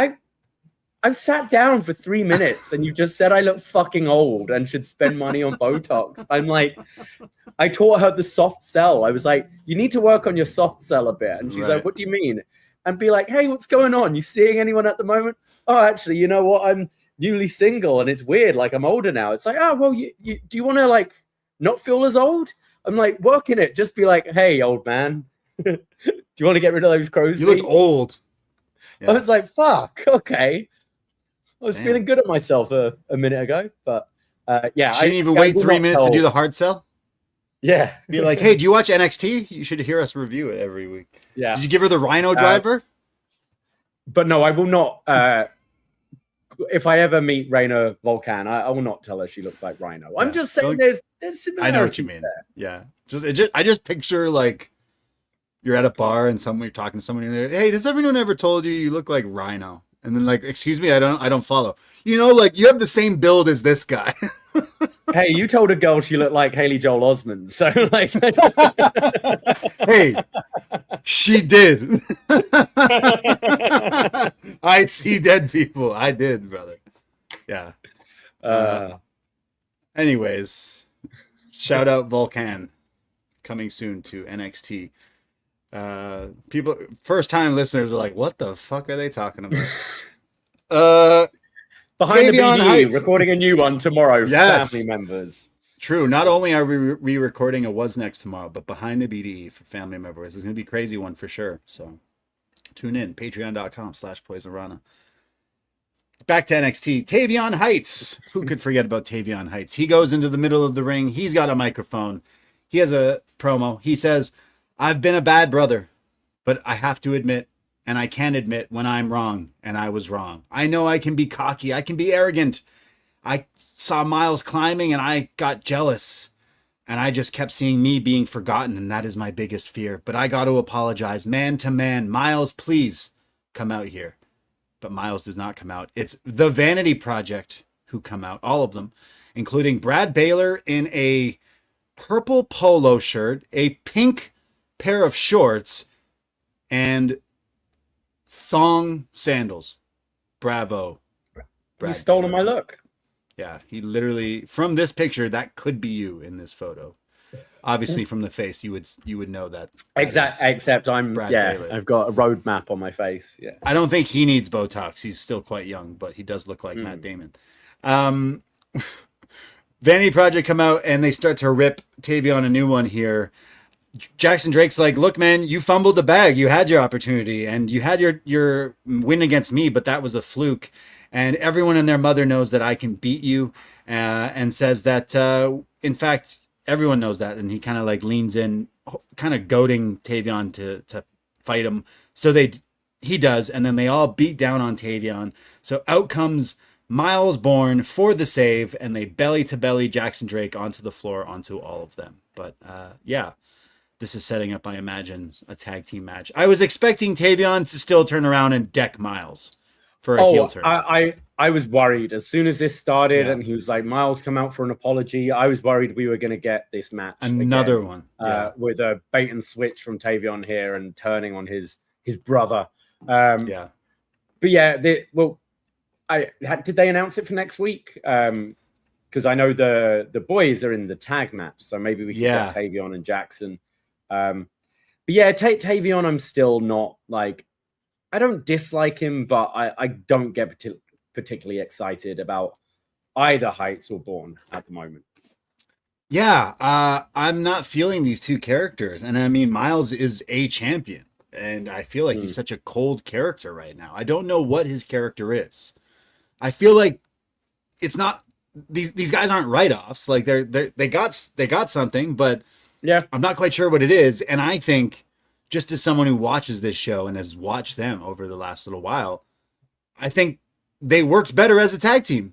I've sat down for 3 minutes and you just said I look fucking old and should spend money on Botox. I'm like, I taught her the soft sell. I was like, you need to work on your soft sell a bit. And she's like, what do you mean? And be like, hey, what's going on? You seeing anyone at the moment? Oh, actually, you know what? I'm newly single and it's weird. Like, I'm older now. It's like, oh, well, you do you want to like not feel as old? I'm like, working it. Just be like, hey, old man, do you want to get rid of those crow's feet? You look old. Yeah. I was like, fuck, okay. I was feeling good at myself a minute ago, but yeah. She didn't even wait 3 minutes to do the hard sell? Yeah. Be like, hey, do you watch NXT? You should hear us review it every week. Yeah. Did you give her the Rhino driver? But no, I will not. If I ever meet Reina Vulcan, I will not tell her she looks like Rhino. Yeah. I'm just saying there's similarities. I know what you mean. There. Yeah. I just picture like you're at a bar and you're talking to somebody and they're, hey, has everyone ever told you look like Rhino? And then like, excuse me, I don't follow. You know, like you have the same build as this guy. Hey, you told a girl she looked like Haley Joel Osment, so like. Hey, she did. I see dead people. I did, brother. Yeah. Anyways, shout out Vulcan. coming soon to NXT. People, first time listeners are like, what the fuck are they talking about? Behind Tavion the BDE, Heights. recording a new one tomorrow for Yes. family members. True. Not only are we re-recording a What's Next tomorrow, but behind the BDE for family members. It's going to be a crazy one for sure. So tune in. Patreon.com/Poisonrana. Back to NXT. Tavion Heights. Who could forget about Tavion Heights? He goes into the middle of the ring. He's got a microphone. He has a promo. He says, I've been a bad brother, but I have to admit, and I can admit when I'm wrong, and I was wrong. I know I can be cocky. I can be arrogant. I saw Miles climbing, and I got jealous. And I just kept seeing me being forgotten, and that is my biggest fear. But I got to apologize, man to man. Miles, please come out here. But Miles does not come out. It's the Vanity Project who come out, all of them, including Brad Baylor in a purple polo shirt, a pink pair of shorts, and thong sandals. Bravo. He's stolen my look. Yeah, he literally, from this picture, that could be you in this photo. Obviously, from the face, you would know that. Except I'm Brad Baylor. I've got a road map on my face. Yeah, I don't think he needs Botox. He's still quite young, but he does look like Matt Damon. Vanity Project come out and they start to rip Tavion a new one here. Jackson Drake's like, look, man, you fumbled the bag. You had your opportunity and you had your win against me, but that was a fluke. And everyone and their mother knows that I can beat you, and says that, in fact, everyone knows that. And he kind of like leans in, kind of goading Tavion to fight him. So he does. And then they all beat down on Tavion. So out comes Miles Bourne for the save, and they belly to belly Jackson Drake onto the floor, onto all of them. But yeah, this is setting up, I imagine, a tag team match. I was expecting Tavion to still turn around and deck Miles for a heel turn. I was worried as soon as this started, and he was like, Miles, come out for an apology. I was worried we were going to get this match. Another again, one. With a bait and switch from Tavion here and turning on his brother. But yeah, did they announce it for next week? Because I know the boys are in the tag match, so maybe we can get Tavion and Jackson. But yeah, Tavion, I'm still not like, I don't dislike him, but I don't get particularly excited about either Heights or Bourne at the moment. Yeah, I'm not feeling these two characters. And I mean, Miles is a champion, and I feel like he's such a cold character right now. I don't know what his character is. I feel like it's not, these guys aren't write-offs. Like they got something, but yeah, I'm not quite sure what it is. And I think, just as someone who watches this show and has watched them over the last little while, I think they worked better as a tag team.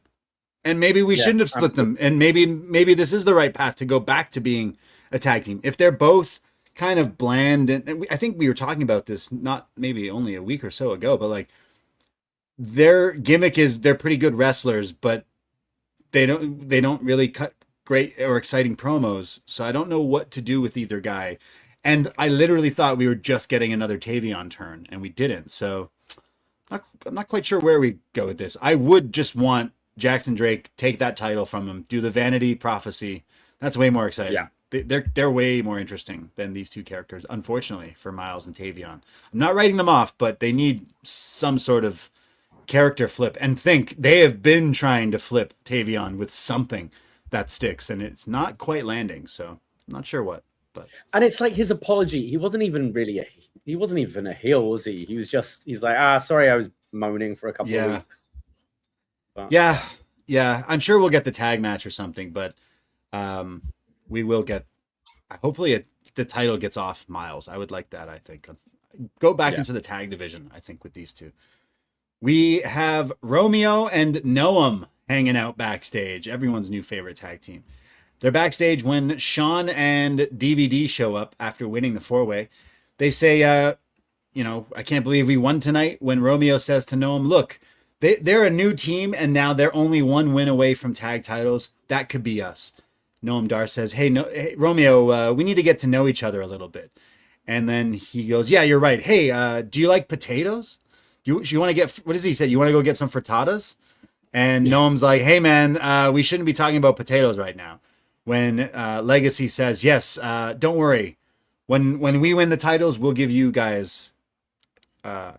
And maybe we shouldn't have split them. And maybe this is the right path to go back to being a tag team. If they're both kind of bland, and I think we were talking about this not maybe only a week or so ago, but like their gimmick is they're pretty good wrestlers, but they don't really cut great or exciting promos. So I don't know what to do with either guy. And I literally thought we were just getting another Tavion turn, and we didn't. So I'm not quite sure where we go with this. I would just want Jackson Drake take that title from him, do the Vanity Prophecy. That's way more exciting. Yeah. They're way more interesting than these two characters, unfortunately, for Miles and Tavion. I'm not writing them off, but they need some sort of character flip. And they have been trying to flip Tavion with something that sticks, and it's not quite landing. So I'm not sure what. And it's like his apology. He wasn't even a heel, was he? He's like, sorry, I was moaning for a couple of weeks. But, yeah. I'm sure we'll get the tag match or something, but we will get. Hopefully, the title gets off Miles. I would like that. I think go back into the tag division. I think with these two, we have Romeo and Noam hanging out backstage. Everyone's new favorite tag team. They're backstage when Sean and DVD show up after winning the 4-way. They say, I can't believe we won tonight. When Romeo says to Noam, look, they're a new team, and now they're only one win away from tag titles. That could be us. Noam Dar says, hey, Romeo, we need to get to know each other a little bit. And then he goes, yeah, you're right. Hey, do you like potatoes? You want to get, what does he say? You want to go get some frittatas? And Noam's like, hey, man, we shouldn't be talking about potatoes right now. when Legacy says, yes, don't worry. When we win the titles, we'll give you guys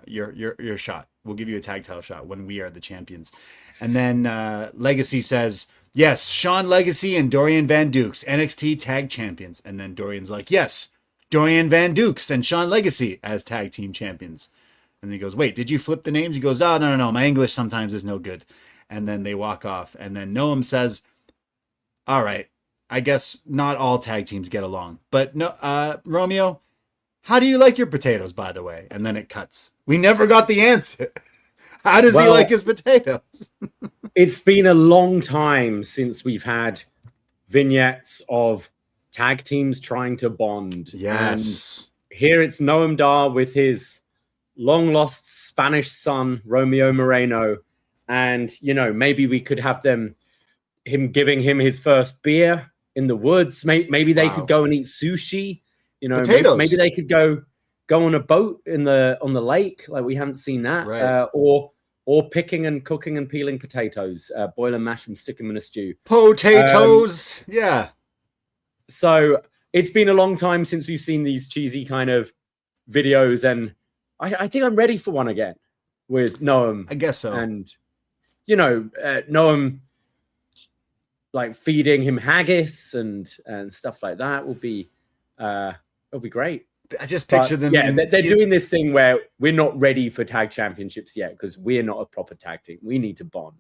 your shot. We'll give you a tag title shot when we are the champions. And then Legacy says, yes, Sean Legacy and Dorian Van Dukes, NXT tag champions. And then Dorian's like, yes, Dorian Van Dukes and Sean Legacy as tag team champions. And then he goes, wait, did you flip the names? He goes, oh, no. My English sometimes is no good. And then they walk off. And then Noam says, all right, I guess not all tag teams get along. But no, Romeo, how do you like your potatoes, by the way? And then it cuts. We never got the answer. How does he like his potatoes? It's been a long time since we've had vignettes of tag teams trying to bond. Yes. And here it's Noam Dar with his long-lost Spanish son, Romeo Moreno. And, you know, maybe we could have him giving him his first beer in the woods. Maybe they could go and eat sushi. You know, maybe they could go on a boat on the lake. Like, we haven't seen that. Right. Or picking and cooking and peeling potatoes, boil and mash them, stick them in a stew. Potatoes. Yeah. So it's been a long time since we've seen these cheesy kind of videos, and I think I'm ready for one again with Noam. I guess so. And, you know, Noam, like, feeding him haggis and stuff like that will be great. I just picture them. Yeah, they're doing this thing where we're not ready for tag championships yet because we're not a proper tag team. We need to bond.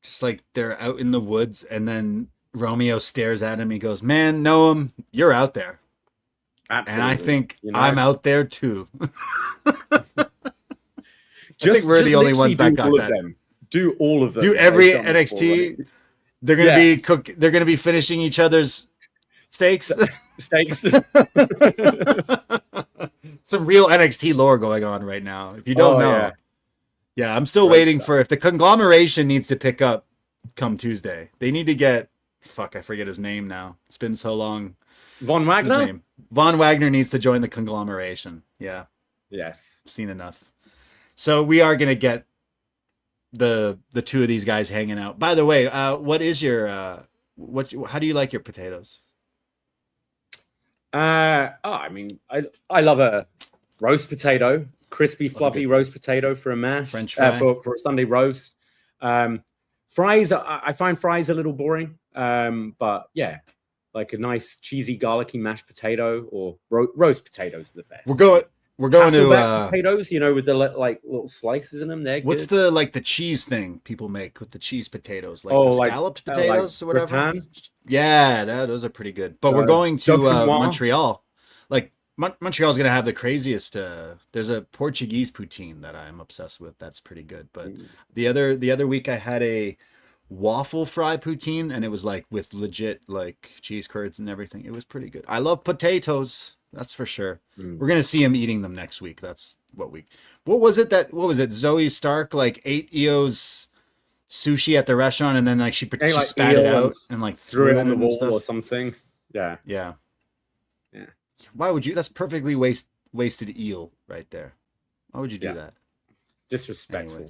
Just like they're out in the woods, and then Romeo stares at him. He goes, man, Noam, you're out there. Absolutely. And I think I'm out there too. I think we're the only ones that got that. Do all of them. Do every NXT. They're going to be They're going to be finishing each other's steaks. Some real NXT lore going on right now. If you don't know. Yeah, I'm still waiting for if the conglomeration needs to pick up come Tuesday. They need to get I forget his name now. It's been so long. Von Wagner? Von Wagner needs to join the conglomeration. Yeah. Yes. I've seen enough. So we are going to get the two of these guys hanging out. By the way, what is your how do you like your potatoes? I mean, I love a roast potato, crispy, fluffy roast potato for a mash, French fry. For a Sunday roast. Fries, I find fries a little boring. But yeah, like a nice cheesy garlicky mashed potato or roast potatoes are the best. We're going to potatoes, you know, with the like little slices in them. What's good. the cheese thing people make with the cheese potatoes? Like the scalloped potatoes or whatever. Gratin? Yeah, those are pretty good. But we're going to Montreal. Like Montreal's gonna have the craziest. There's a Portuguese poutine that I'm obsessed with. That's pretty good. But the other week I had a waffle fry poutine, and it was like with legit like cheese curds and everything. It was pretty good. I love potatoes. That's for sure. We're gonna see him eating them next week. That's what was it? Zoe Stark like ate Io's sushi at the restaurant, and then like she spat it out and like threw it on the wall or something. Yeah. Why would you? That's perfectly wasted eel right there. Why would you do that? Disrespectful.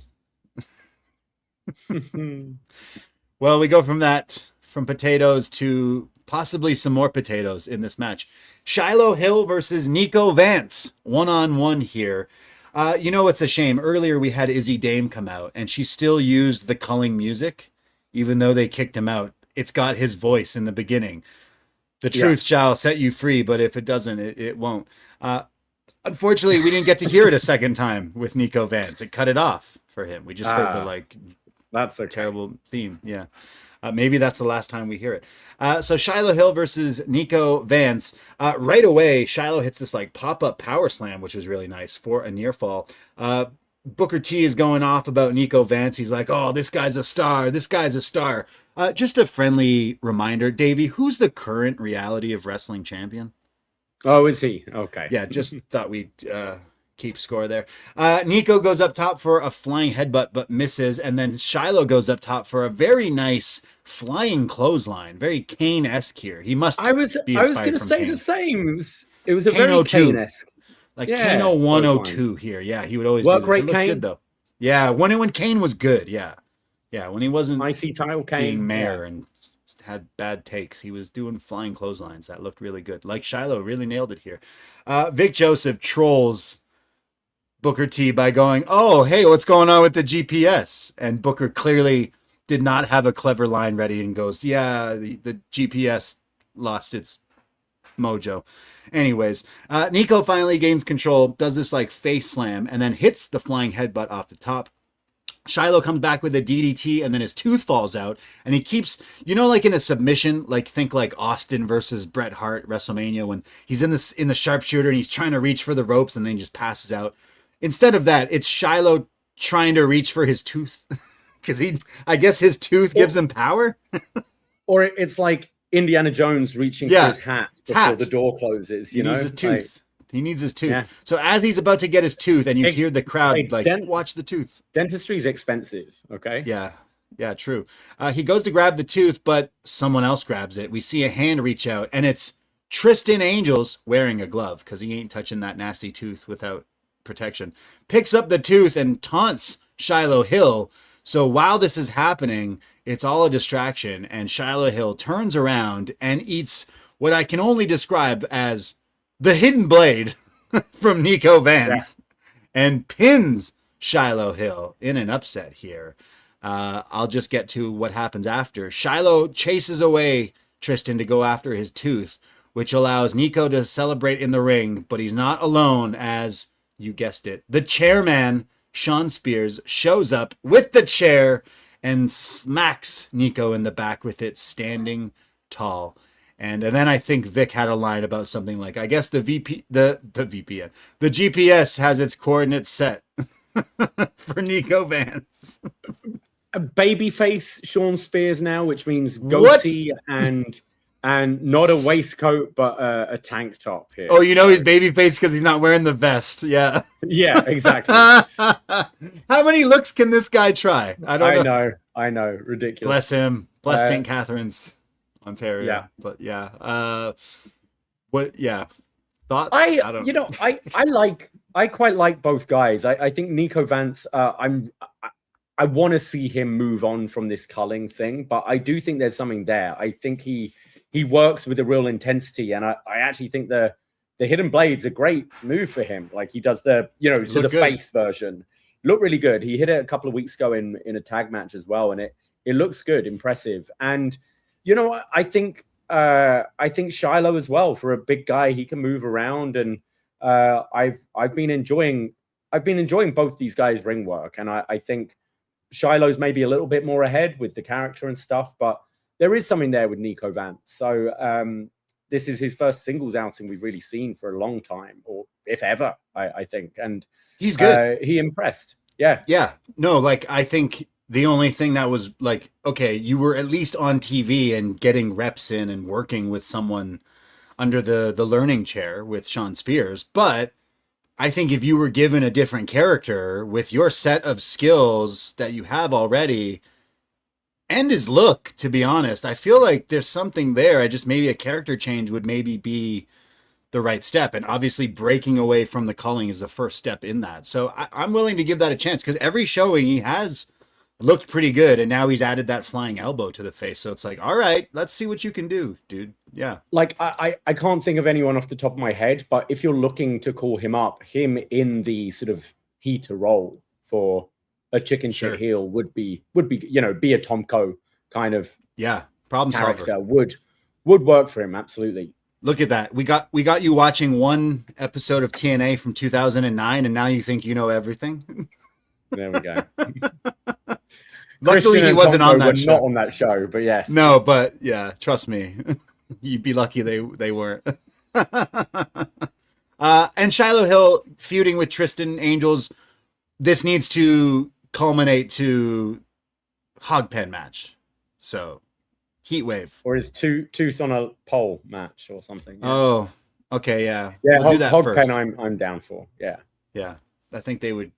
Well, we go from potatoes to possibly some more potatoes in this match. Shiloh Hill versus Niko Vance, 1-on-1 here. It's a shame. Earlier we had Izzy Dame come out, and she still used the culling music, even though they kicked him out. It's got his voice in the beginning. The truth shall set you free, but if it doesn't, it won't. Unfortunately, we didn't get to hear it a second time with Niko Vance. It cut it off for him. We just heard the that's a terrible theme. Yeah. Maybe that's the last time we hear it. So Shiloh Hill versus Niko Vance. Right away, Shiloh hits this like pop-up power slam, which was really nice for a near fall. Booker T is going off about Niko Vance. He's like, oh, this guy's a star. This guy's a star. Just a friendly reminder, Davey, who's the current Reality of Wrestling champion? Oh, is he? Okay. Yeah, just thought we'd keep score there. Niko goes up top for a flying headbutt, but misses. And then Shiloh goes up top for a very nice flying clothesline. Very Kane-esque here. He must I was going to say Kane. The same. It was a very Kane-esque. Like Kano 102 here. Yeah, he would always do this. Great, it looked Kane. Good, though. Yeah, when Kane was good. Yeah. Yeah, when he wasn't IC title Kane. being mayor and had bad takes. He was doing flying clotheslines. That looked really good. Like Shiloh really nailed it here. Vic Joseph trolls Booker T by going, "Oh, hey, what's going on with the GPS?" And Booker clearly did not have a clever line ready and goes, "Yeah, the GPS lost its mojo." Anyways, Niko finally gains control, does this like face slam, and then hits the flying headbutt off the top. Shiloh comes back with a DDT, and then his tooth falls out, and he keeps, like in a submission, like think like Austin versus Bret Hart WrestleMania, when he's in the sharpshooter and he's trying to reach for the ropes and then he just passes out. Instead of that, it's Shiloh trying to reach for his tooth because I guess his tooth gives him power. Or it's like Indiana Jones reaching for his hat before the door closes. He needs his tooth. He needs his tooth. Yeah. So as he's about to get his tooth, and you hear the crowd watch the tooth. Dentistry is expensive. Okay. Yeah, true. He goes to grab the tooth, but someone else grabs it. We see a hand reach out, and it's Tristan Angels wearing a glove because he ain't touching that nasty tooth without protection. Picks up the tooth and taunts Shiloh Hill. So while this is happening, it's all a distraction, and Shiloh Hill turns around and eats what I can only describe as the hidden blade from Niko Vance and pins Shiloh Hill in an upset here. I'll just get to what happens after. Shiloh chases away Tristan to go after his tooth, which allows Niko to celebrate in the ring, but he's not alone as, you guessed it, the chairman, Sean Spears, shows up with the chair and smacks Niko in the back with it, standing tall. And then I think Vic had a line about something like, I guess the GPS has its coordinates set for Niko Vance. A babyface Sean Spears now, which means goatee and not a waistcoat, but a tank top here. Oh, he's babyface because he's not wearing the vest. Yeah. Yeah, exactly. How many looks can this guy try? I know. Ridiculous. Bless him. Bless St. Catharines, Ontario. Yeah. But yeah. Thoughts? I quite like both guys. I think Niko Vance, I want to see him move on from this culling thing, but I do think there's something there. I think he works with a real intensity, and I actually think the hidden blade's a great move for him. Like he does the face version. Looked really good. He hit it a couple of weeks ago in a tag match as well, and it looks good, impressive. And I think Shiloh as well, for a big guy, he can move around, and I've been enjoying both these guys' ring work, and I think Shiloh's maybe a little bit more ahead with the character and stuff, but there is something there with Niko Vance. So this is his first singles outing we've really seen for a long time, or if ever, I think. And he's good. He impressed. Yeah. Yeah. No, I think the only thing that was okay, you were at least on TV and getting reps in and working with someone under the learning chair with Sean Spears, but I think if you were given a different character with your set of skills that you have already and his look, to be honest, I feel like there's something there. Maybe a character change would maybe be the right step. And obviously breaking away from the culling is the first step in that. So I'm willing to give that a chance because every showing he has looked pretty good. And now he's added that flying elbow to the face. So it's like, all right, let's see what you can do, dude. Yeah. I can't think of anyone off the top of my head, but if you're looking to call him in the sort of heater role for a chicken shit heel would be be a Tomko kind of problem character solver. would work for him. Absolutely. Look at that. We got you watching one episode of TNA from 2009, and now you think you know everything. There we go. Luckily, he wasn't on that show. Not on that show, but yes. No, but yeah, trust me, you'd be lucky they weren't. And Shiloh Hill feuding with Tristan Angels. This needs to culminate to hog pen match. So, heat wave or his tooth on a pole match or something. Yeah. Oh, okay, yeah. We'll do that hog first. Pen, I'm down for. Yeah. Yeah. I think they would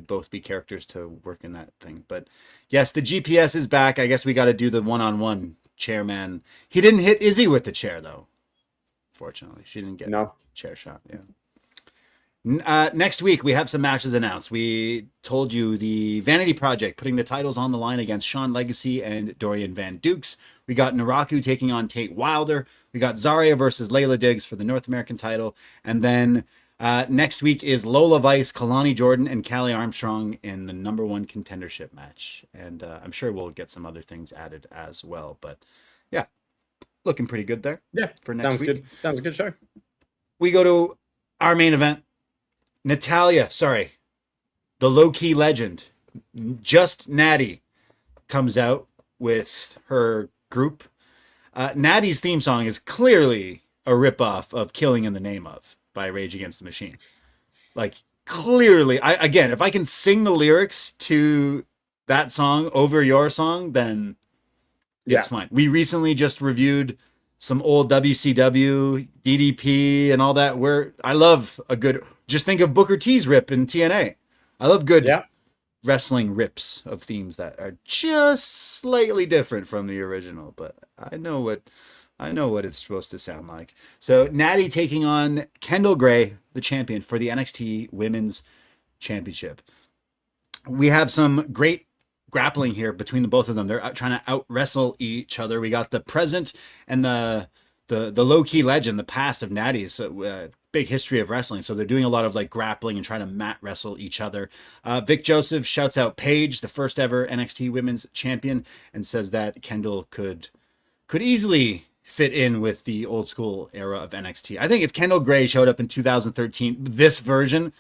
both be characters to work in that thing. But yes, the GPS is back. I guess we got to do the one-on-one chairman. He didn't hit Izzi with the chair though. Fortunately, she didn't get chair shot. Yeah. Next week, we have some matches announced. We told you the Vanity Project putting the titles on the line against Sean Legacy and Dorian Van Dukes. We got Naraku taking on Tate Wilder. We got Zarya versus Layla Diggs for the North American title. And then next week is Lola Vice, Kalani Jordan, and Callie Armstrong in the #1 contendership match. And I'm sure we'll get some other things added as well. But yeah, looking pretty good there. Yeah, for next week. Good. Sounds a good show. We go to our main event. The low-key legend, just Nattie, comes out with her group. Nattie's theme song is clearly a ripoff of Killing in the Name Of by Rage Against the Machine. Like, clearly, if I can sing the lyrics to that song over your song, then it's fine. We recently just reviewed some old WCW, DDP, and all that. I love a good, just think of Booker T's rip in TNA. I love good wrestling rips of themes that are just slightly different from the original, but I know what it's supposed to sound like. So Nattie taking on Kendal Grey, the champion for the NXT Women's Championship. We have some great grappling here between the both of them. They're trying to out wrestle each other. We got the present and the low key legend, the past of Nattie's big history of wrestling. So they're doing a lot of like grappling and trying to mat wrestle each other. Vic Joseph shouts out Paige, the first ever NXT Women's Champion, and says that Kendal could easily fit in with the old school era of NXT. I think if Kendal Grey showed up in 2013, this version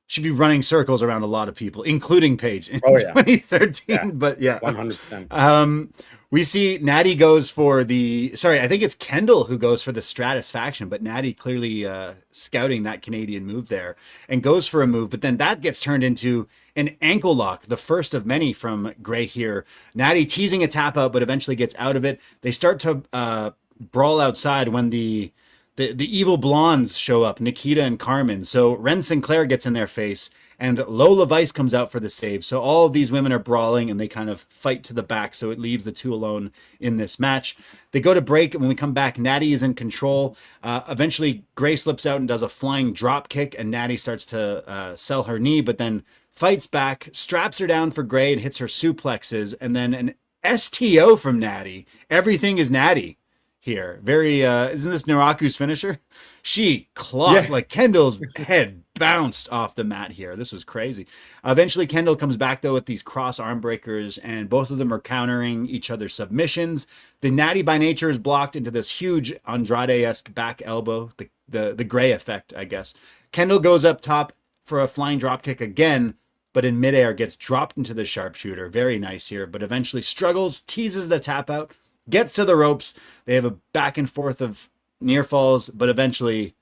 should be running circles around a lot of people, including Paige in 2013. Yeah. But yeah, 100%. We see Nattie goes for I think it's Kendal who goes for the Stratisfaction, but Nattie clearly scouting that Canadian move there and goes for a move, but then that gets turned into an ankle lock, the first of many from Grey here. Nattie teasing a tap out, but eventually gets out of it. They start to brawl outside when the evil blondes show up, Nikita and Carmen. So Ren Sinclair gets in their face, and Lola Vice comes out for the save. So all of these women are brawling, and they kind of fight to the back, so it leaves the two alone in this match. They go to break, and when we come back, Nattie is in control. Eventually, Grey slips out and does a flying drop kick, and Nattie starts to sell her knee, but then fights back, straps her down for Grey, and hits her suplexes, and then an STO from Nattie. Everything is Nattie here. Very isn't this Naraku's finisher? She clocked like Kendall's head bounced off the mat here. This was crazy. Eventually Kendal comes back though with these cross arm breakers, and both of them are countering each other's submissions. The Nattie by nature is blocked into this huge Andrade-esque back elbow, the Grey effect, I guess. Kendal goes up top for a flying drop kick again, but in midair gets dropped into the sharpshooter. Very nice here, but eventually struggles, teases the tap out, gets to the ropes. They have a back and forth of near falls, but eventually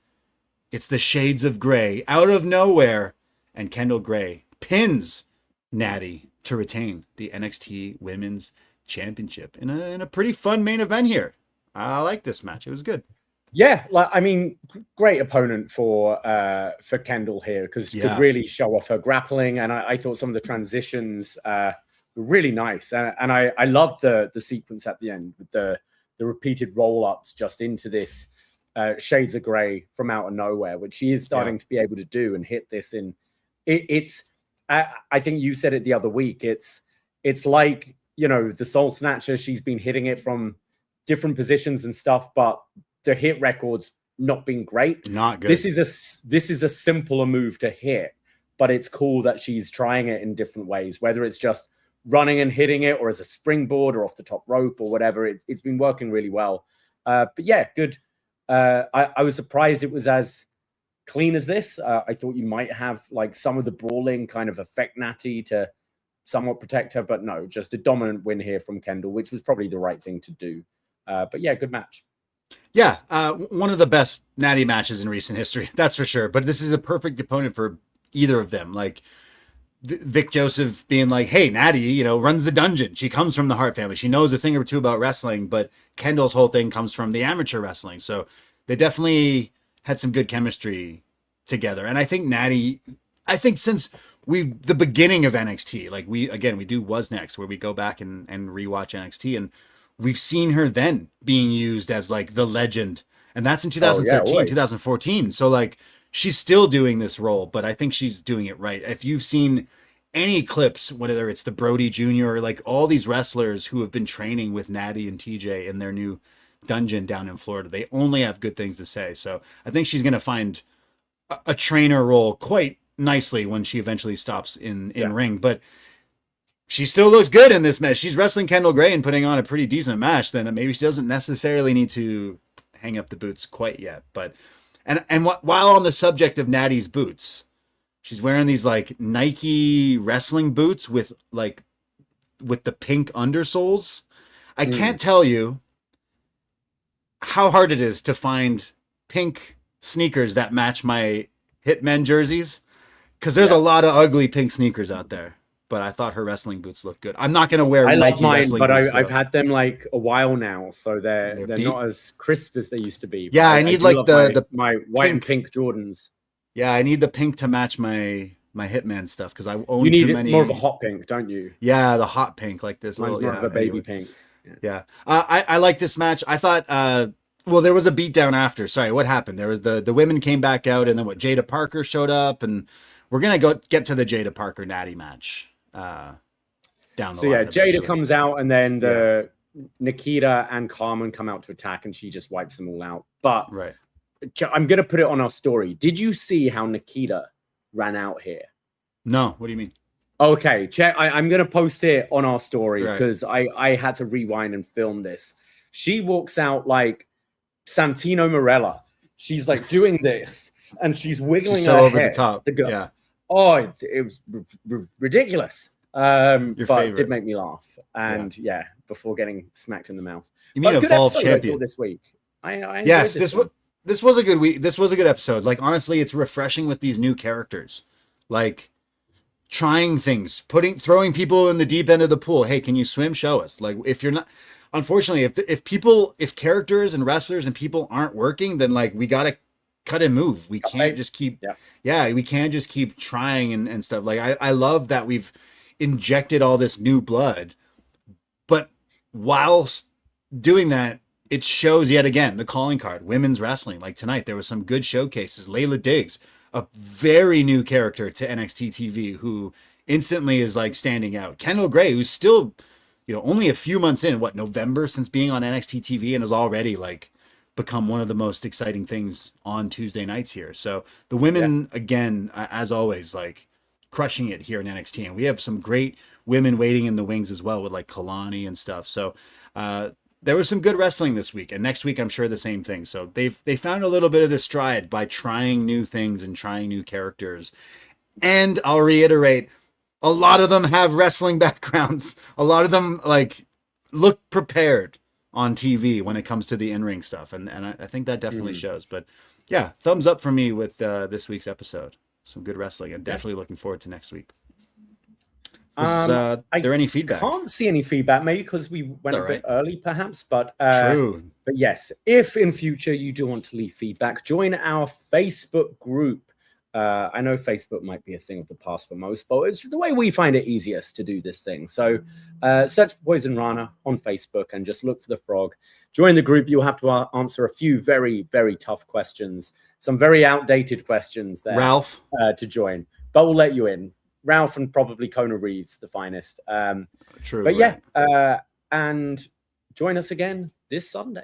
it's the Shades of Grey out of nowhere, and Kendal Grey pins Nattie to retain the NXT Women's Championship in a pretty fun main event here. I like this match. It was good. Yeah, great opponent for Kendal here, because she could really show off her grappling, and I thought some of the transitions were really nice, and I loved the sequence at the end with the repeated roll-ups just into this Shades of Grey from out of nowhere, which she is starting to be able to do and hit this in. I think you said it the other week. It's like, the Soul Snatcher. She's been hitting it from different positions and stuff, but the hit record's not been great. Not good. This is a simpler move to hit, but it's cool that she's trying it in different ways, whether it's just running and hitting it or as a springboard or off the top rope or whatever. It's been working really well. But yeah, good. I was surprised it was as clean as this. I thought you might have some of the brawling kind of affect Nattie to somewhat protect her, but no, just a dominant win here from Kendal, which was probably the right thing to do. But yeah, good match. Yeah, one of the best Nattie matches in recent history, that's for sure. But this is a perfect opponent for either of them. Vic Joseph being like, hey, Nattie, runs the dungeon. She comes from the Hart family. She knows a thing or two about wrestling, but Kendall's whole thing comes from the amateur wrestling. So they definitely had some good chemistry together. And I think Nattie, since the beginning of NXT, we do What's Next, where we go back and rewatch NXT, and we've seen her then being used as the legend. And that's in 2013, 2014. So she's still doing this role, but I think she's doing it right. If you've seen any clips, whether it's the Brody Jr. or like all these wrestlers who have been training with Nattie and TJ in their new dungeon down in Florida, they only have good things to say. So I think she's going to find a trainer role quite nicely when she eventually stops in ring. But she still looks good in this match. She's wrestling Kendal Grey and putting on a pretty decent match. Then maybe she doesn't necessarily need to hang up the boots quite yet. But while on the subject of Nattie's boots, she's wearing these like Nike wrestling boots with the pink undersoles. I can't tell you how hard it is to find pink sneakers that match my Hitmen jerseys, because there's a lot of ugly pink sneakers out there. But I thought her wrestling boots looked good. I'm not going to wear I Nike love mine, wrestling but boots. I've had them like a while now, so they're not as crisp as they used to be. Yeah, I need like my white and pink Jordans. Yeah, I need the pink to match my Hitman stuff, because I own you need too many. More of a hot pink, don't you? Yeah, the hot pink, like this. Mine's more of a baby pink. Yeah. I like this match. I thought, well, there was a beatdown after. Sorry, what happened? There was the women came back out, and then Jada Parker showed up, and we're going to get to the Jada Parker Nattie match down the line. So, Jada comes out, and then Nikita and Carmen come out to attack, and she just wipes them all out. But I'm going to put it on our story. Did you see how Nikita ran out here? No. What do you mean? Okay, check. I'm going to post it on our story because I had to rewind and film this. She walks out like Santino Marella. She's like doing this and she's wiggling her over head. The top. Yeah. Oh, it was ridiculous. But favorite. it did make me laugh. And before getting smacked in the mouth. You mean Evolve Champion this week? I yes, this was a good week. This was a good episode. Like, honestly, it's refreshing with these new characters. Like, trying things, throwing people in the deep end of the pool. Hey, can you swim? Show us. Like, if you're not, unfortunately, if characters and wrestlers and people aren't working, then like we gotta cut and move. We can't just keep, we can't just keep trying and stuff. Like, I love that we've injected all this new blood, but whilst doing that, it shows yet again the calling card, women's wrestling. Like tonight, there was some good showcases. Layla Diggs, a very new character to NXT TV, who instantly is like standing out. Kendal Grey, who's still, only a few months in, November since being on NXT TV, and has already like become one of the most exciting things on Tuesday nights here. So the women, again, as always, like crushing it here in NXT. And we have some great women waiting in the wings as well with like Kalani and stuff. So there was some good wrestling this week, and next week I'm sure the same thing. So they found a little bit of the stride by trying new things and trying new characters. And I'll reiterate, a lot of them have wrestling backgrounds. A lot of them like look prepared on TV when it comes to the in-ring stuff, and I think that definitely shows. But yeah, thumbs up for me with this week's episode. Some good wrestling, and definitely looking forward to next week. Is there any feedback? I can't see any feedback, maybe because we went a bit early, perhaps. But true. But yes, if in future you do want to leave feedback, join our Facebook group. I know Facebook might be a thing of the past for most, but it's the way we find it easiest to do this thing. So search for Poison Rana on Facebook and just look for the frog. Join the group. You'll have to answer a few very, very tough questions, some very outdated questions there, Ralph, to join. But we'll let you in. Ralph and probably Kona Reeves, the finest. True. But and join us again this Sunday.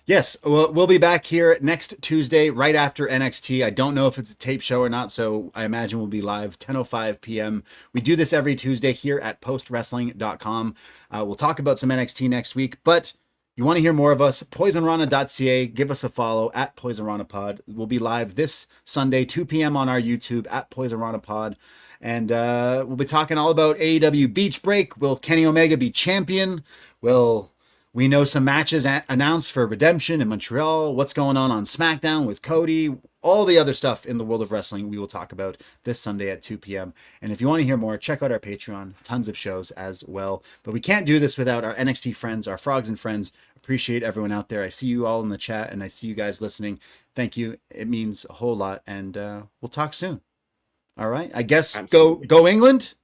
Yes, we'll be back here next Tuesday, right after NXT. I don't know if it's a tape show or not, so I imagine we'll be live 10:05 p.m. We do this every Tuesday here at postwrestling.com. We'll talk about some NXT next week, but you want to hear more of us, Poisonrana.ca. Give us a follow at PoisonRanaPod. We'll be live this Sunday, 2 p.m. on our YouTube at PoisonRanaPod. And we'll be talking all about AEW Beach Break. Will Kenny Omega be champion? We know some matches announced for Redemption in Montreal. What's going on SmackDown with Cody? All the other stuff in the world of wrestling we will talk about this Sunday at 2 p.m. And if you want to hear more, check out our Patreon. Tons of shows as well. But we can't do this without our NXT friends, our frogs and friends. Appreciate everyone out there. I see you all in the chat, and I see you guys listening. Thank you. It means a whole lot. And we'll talk soon. All right. I guess go England.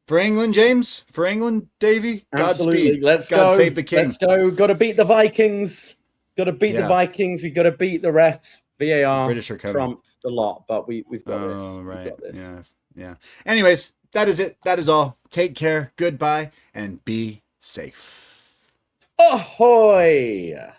For England, James. For England, Davie. Absolutely. Godspeed. Let's God go. save the king. Let's go. Got to beat the Vikings. Got to beat the Vikings. We got to beat the refs. VAR. The British are coming. Trump. a lot, but we've got this. Right. We've got this. Yeah. Yeah. Anyways, that is it. That is all. Take care. Goodbye and be safe. Ahoy!